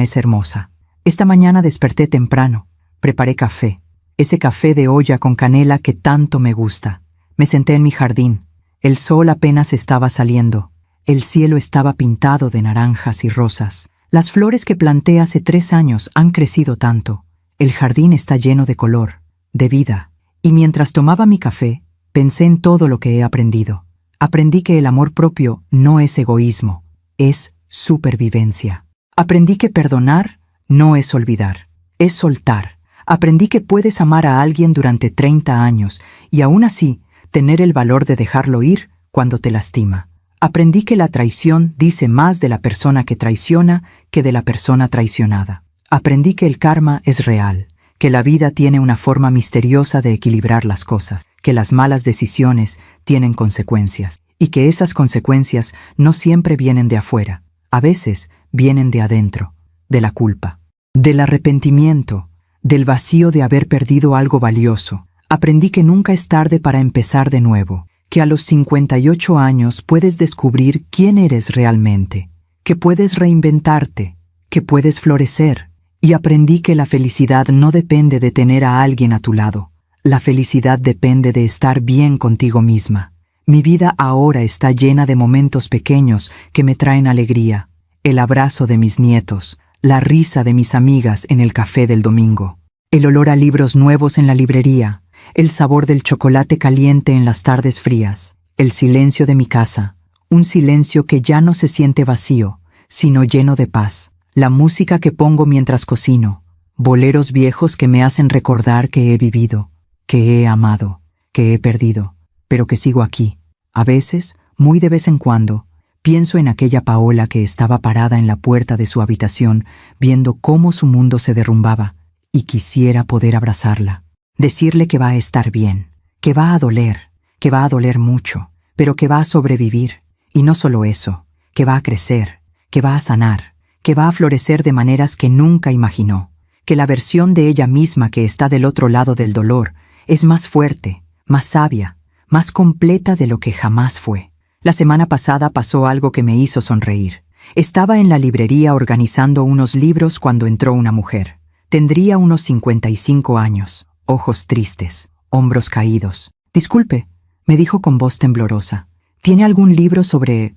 es hermosa. Esta mañana desperté temprano, preparé café, ese café de olla con canela que tanto me gusta. Me senté en mi jardín, el sol apenas estaba saliendo, el cielo estaba pintado de naranjas y rosas. Las flores que planté hace 3 años han crecido tanto. El jardín está lleno de color, de vida. Y mientras tomaba mi café, pensé en todo lo que he aprendido. Aprendí que el amor propio no es egoísmo, es supervivencia. Aprendí que perdonar no es olvidar, es soltar. Aprendí que puedes amar a alguien durante 30 años y aún así tener el valor de dejarlo ir cuando te lastima. Aprendí que la traición dice más de la persona que traiciona que de la persona traicionada. Aprendí que el karma es real, que la vida tiene una forma misteriosa de equilibrar las cosas, que las malas decisiones tienen consecuencias, y que esas consecuencias no siempre vienen de afuera, a veces vienen de adentro, de la culpa, del arrepentimiento, del vacío de haber perdido algo valioso. Aprendí que nunca es tarde para empezar de nuevo, que a los 58 años puedes descubrir quién eres realmente, que puedes reinventarte, que puedes florecer. Y aprendí que la felicidad no depende de tener a alguien a tu lado. La felicidad depende de estar bien contigo misma. Mi vida ahora está llena de momentos pequeños que me traen alegría. El abrazo de mis nietos, la risa de mis amigas en el café del domingo, el olor a libros nuevos en la librería, el sabor del chocolate caliente en las tardes frías, el silencio de mi casa, un silencio que ya no se siente vacío, sino lleno de paz. La música que pongo mientras cocino, boleros viejos que me hacen recordar que he vivido, que he amado, que he perdido, pero que sigo aquí. A veces, muy de vez en cuando, pienso en aquella Paola que estaba parada en la puerta de su habitación, viendo cómo su mundo se derrumbaba, y quisiera poder abrazarla, decirle que va a estar bien, que va a doler mucho, pero que va a sobrevivir, y no solo eso, que va a crecer, que va a sanar, que va a florecer de maneras que nunca imaginó, que la versión de ella misma que está del otro lado del dolor es más fuerte, más sabia, más completa de lo que jamás fue. La semana pasada pasó algo que me hizo sonreír. Estaba en la librería organizando unos libros cuando entró una mujer. Tendría unos 55 años, ojos tristes, hombros caídos. «Disculpe», me dijo con voz temblorosa, «¿tiene algún libro sobre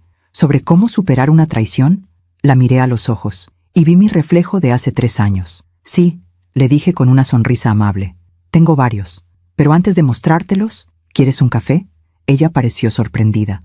cómo superar una traición?» La miré a los ojos y vi mi reflejo de hace 3 años. «Sí», le dije con una sonrisa amable. «Tengo varios. Pero antes de mostrártelos, ¿quieres un café?» Ella pareció sorprendida.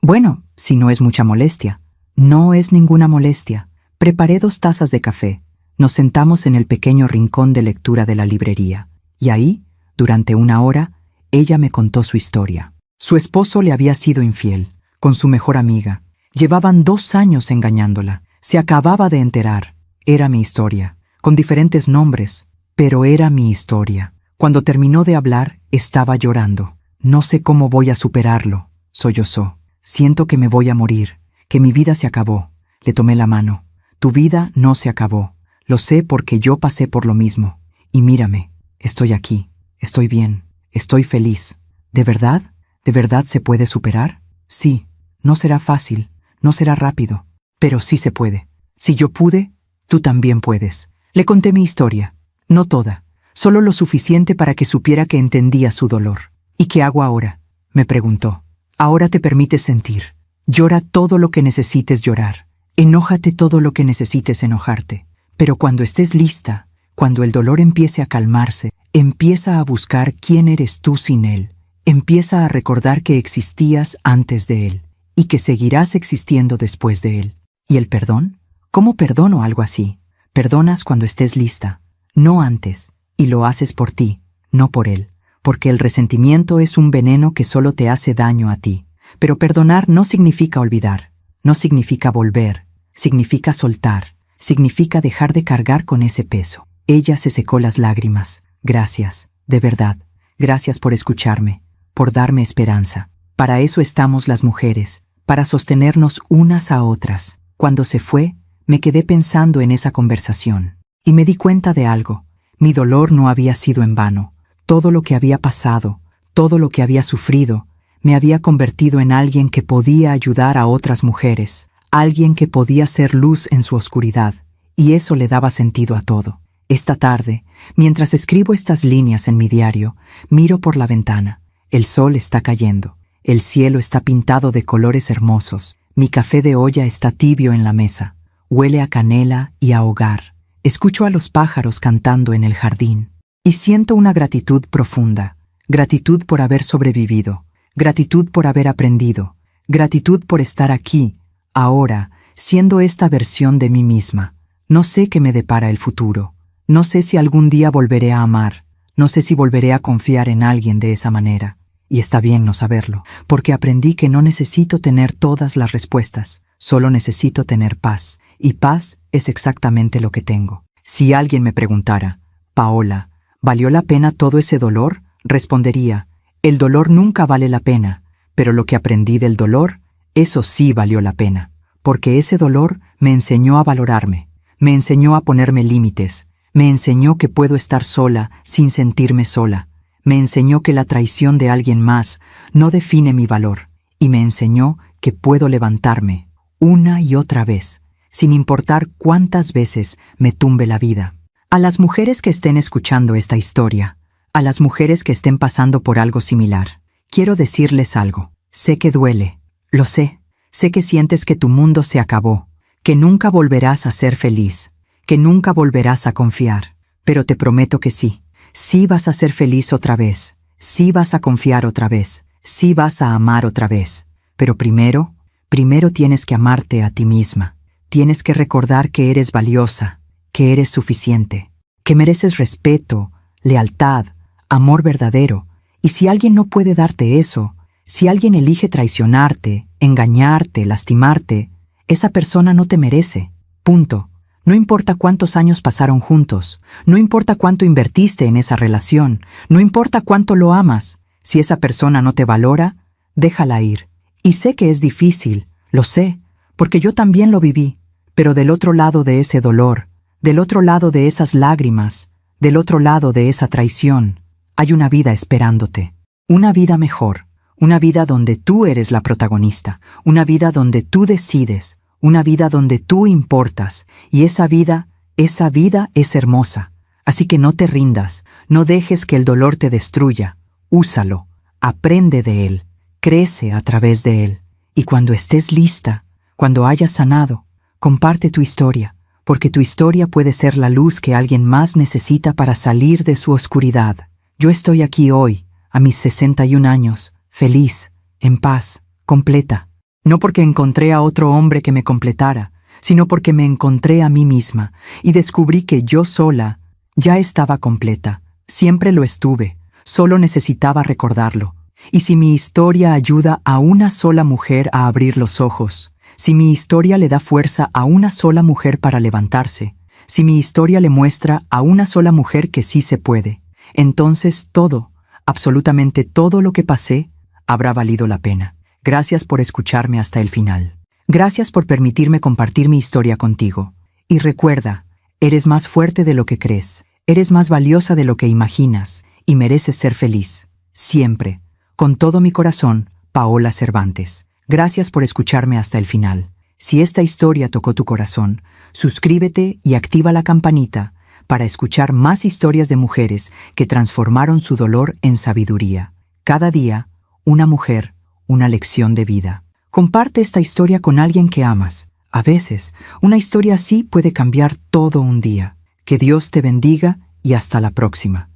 Bueno, si no es mucha molestia». «No es ninguna molestia». Preparé 2 tazas de café. Nos sentamos en el pequeño rincón de lectura de la librería. Y ahí, durante 1 hora, ella me contó su historia. Su esposo le había sido infiel, con su mejor amiga. Llevaban 2 años engañándola. Se acababa de enterar. Era mi historia, con diferentes nombres, pero era mi historia. Cuando terminó de hablar, estaba llorando. «No sé cómo voy a superarlo», sollozó. «Siento que me voy a morir, que mi vida se acabó». Le tomé la mano. «Tu vida no se acabó. Lo sé porque yo pasé por lo mismo. Y mírame, estoy aquí, estoy bien, estoy feliz. ¿De verdad? ¿De verdad se puede superar? Sí, no será fácil. No será rápido, pero sí se puede. Si yo pude, tú también puedes». Le conté mi historia, no toda, solo lo suficiente para que supiera que entendía su dolor. «¿Y qué hago ahora?», me preguntó. «Ahora te permites sentir. Llora todo lo que necesites llorar. Enójate todo lo que necesites enojarte. Pero cuando estés lista, cuando el dolor empiece a calmarse, empieza a buscar quién eres tú sin él. Empieza a recordar que existías antes de él y que seguirás existiendo después de él. ¿Y el perdón? ¿Cómo perdono algo así? Perdonas cuando estés lista, no antes, y lo haces por ti, no por él. porque el resentimiento es un veneno que solo te hace daño a ti. Pero perdonar no significa olvidar, no significa volver, significa soltar, significa dejar de cargar con ese peso. Ella se secó las lágrimas. Gracias, de verdad, gracias por escucharme, por darme esperanza. Para eso estamos las mujeres, para sostenernos unas a otras. Cuando se fue, me quedé pensando en esa conversación, y me di cuenta de algo. Mi dolor no había sido en vano. Todo lo que había pasado, todo lo que había sufrido, me había convertido en alguien que podía ayudar a otras mujeres, alguien que podía ser luz en su oscuridad, y eso le daba sentido a todo. Esta tarde, mientras escribo estas líneas en mi diario, miro por la ventana. El sol está cayendo, el cielo está pintado de colores hermosos, mi café de olla está tibio en la mesa, huele a canela y a hogar. Escucho a los pájaros cantando en el jardín, y siento una gratitud profunda, gratitud por haber sobrevivido, gratitud por haber aprendido, gratitud por estar aquí, ahora, siendo esta versión de mí misma. No sé qué me depara el futuro, no sé si algún día volveré a amar, no sé si volveré a confiar en alguien de esa manera. Y está bien no saberlo, porque aprendí que no necesito tener todas las respuestas, solo necesito tener paz, y paz es exactamente lo que tengo. Si alguien me preguntara, Paola, ¿valió la pena todo ese dolor? Respondería, el dolor nunca vale la pena, pero lo que aprendí del dolor, eso sí valió la pena, porque ese dolor me enseñó a valorarme, me enseñó a ponerme límites, me enseñó que puedo estar sola sin sentirme sola, me enseñó que la traición de alguien más no define mi valor, y me enseñó que puedo levantarme una y otra vez, sin importar cuántas veces me tumbe la vida. A las mujeres que estén escuchando esta historia, a las mujeres que estén pasando por algo similar, quiero decirles algo. Sé que duele, lo sé que sientes que tu mundo se acabó, que nunca volverás a ser feliz, que nunca volverás a confiar, pero te prometo que sí vas a ser feliz otra vez, sí vas a confiar otra vez, sí vas a amar otra vez. Pero primero tienes que amarte a ti misma. Tienes que recordar que eres valiosa, que eres suficiente, que mereces respeto, lealtad, amor verdadero. Y si alguien no puede darte eso, si alguien elige traicionarte, engañarte, lastimarte, esa persona no te merece. Punto. No importa cuántos años pasaron juntos, no importa cuánto invertiste en esa relación, no importa cuánto lo amas, si esa persona no te valora, déjala ir. Y sé que es difícil, lo sé, porque yo también lo viví, pero del otro lado de ese dolor, del otro lado de esas lágrimas, del otro lado de esa traición, hay una vida esperándote, una vida mejor, una vida donde tú eres la protagonista, una vida donde tú decides, una vida donde tú importas, y esa vida es hermosa. Así que no te rindas, no dejes que el dolor te destruya. Úsalo, aprende de él, crece a través de él. Y cuando estés lista, cuando hayas sanado, comparte tu historia, porque tu historia puede ser la luz que alguien más necesita para salir de su oscuridad. Yo estoy aquí hoy, a mis 61 años, feliz, en paz, completa. No porque encontré a otro hombre que me completara, sino porque me encontré a mí misma y descubrí que yo sola ya estaba completa. Siempre lo estuve, solo necesitaba recordarlo. Y si mi historia ayuda a una sola mujer a abrir los ojos, si mi historia le da fuerza a una sola mujer para levantarse, si mi historia le muestra a una sola mujer que sí se puede, entonces todo, absolutamente todo lo que pasé, habrá valido la pena. Gracias por escucharme hasta el final. Gracias por permitirme compartir mi historia contigo. Y recuerda, eres más fuerte de lo que crees, eres más valiosa de lo que imaginas, y mereces ser feliz. Siempre. Con todo mi corazón, Paola Cervantes. Gracias por escucharme hasta el final. Si esta historia tocó tu corazón, suscríbete y activa la campanita para escuchar más historias de mujeres que transformaron su dolor en sabiduría. Cada día, una mujer, una lección de vida. Comparte esta historia con alguien que amas. A veces, una historia así puede cambiar todo un día. Que Dios te bendiga y hasta la próxima.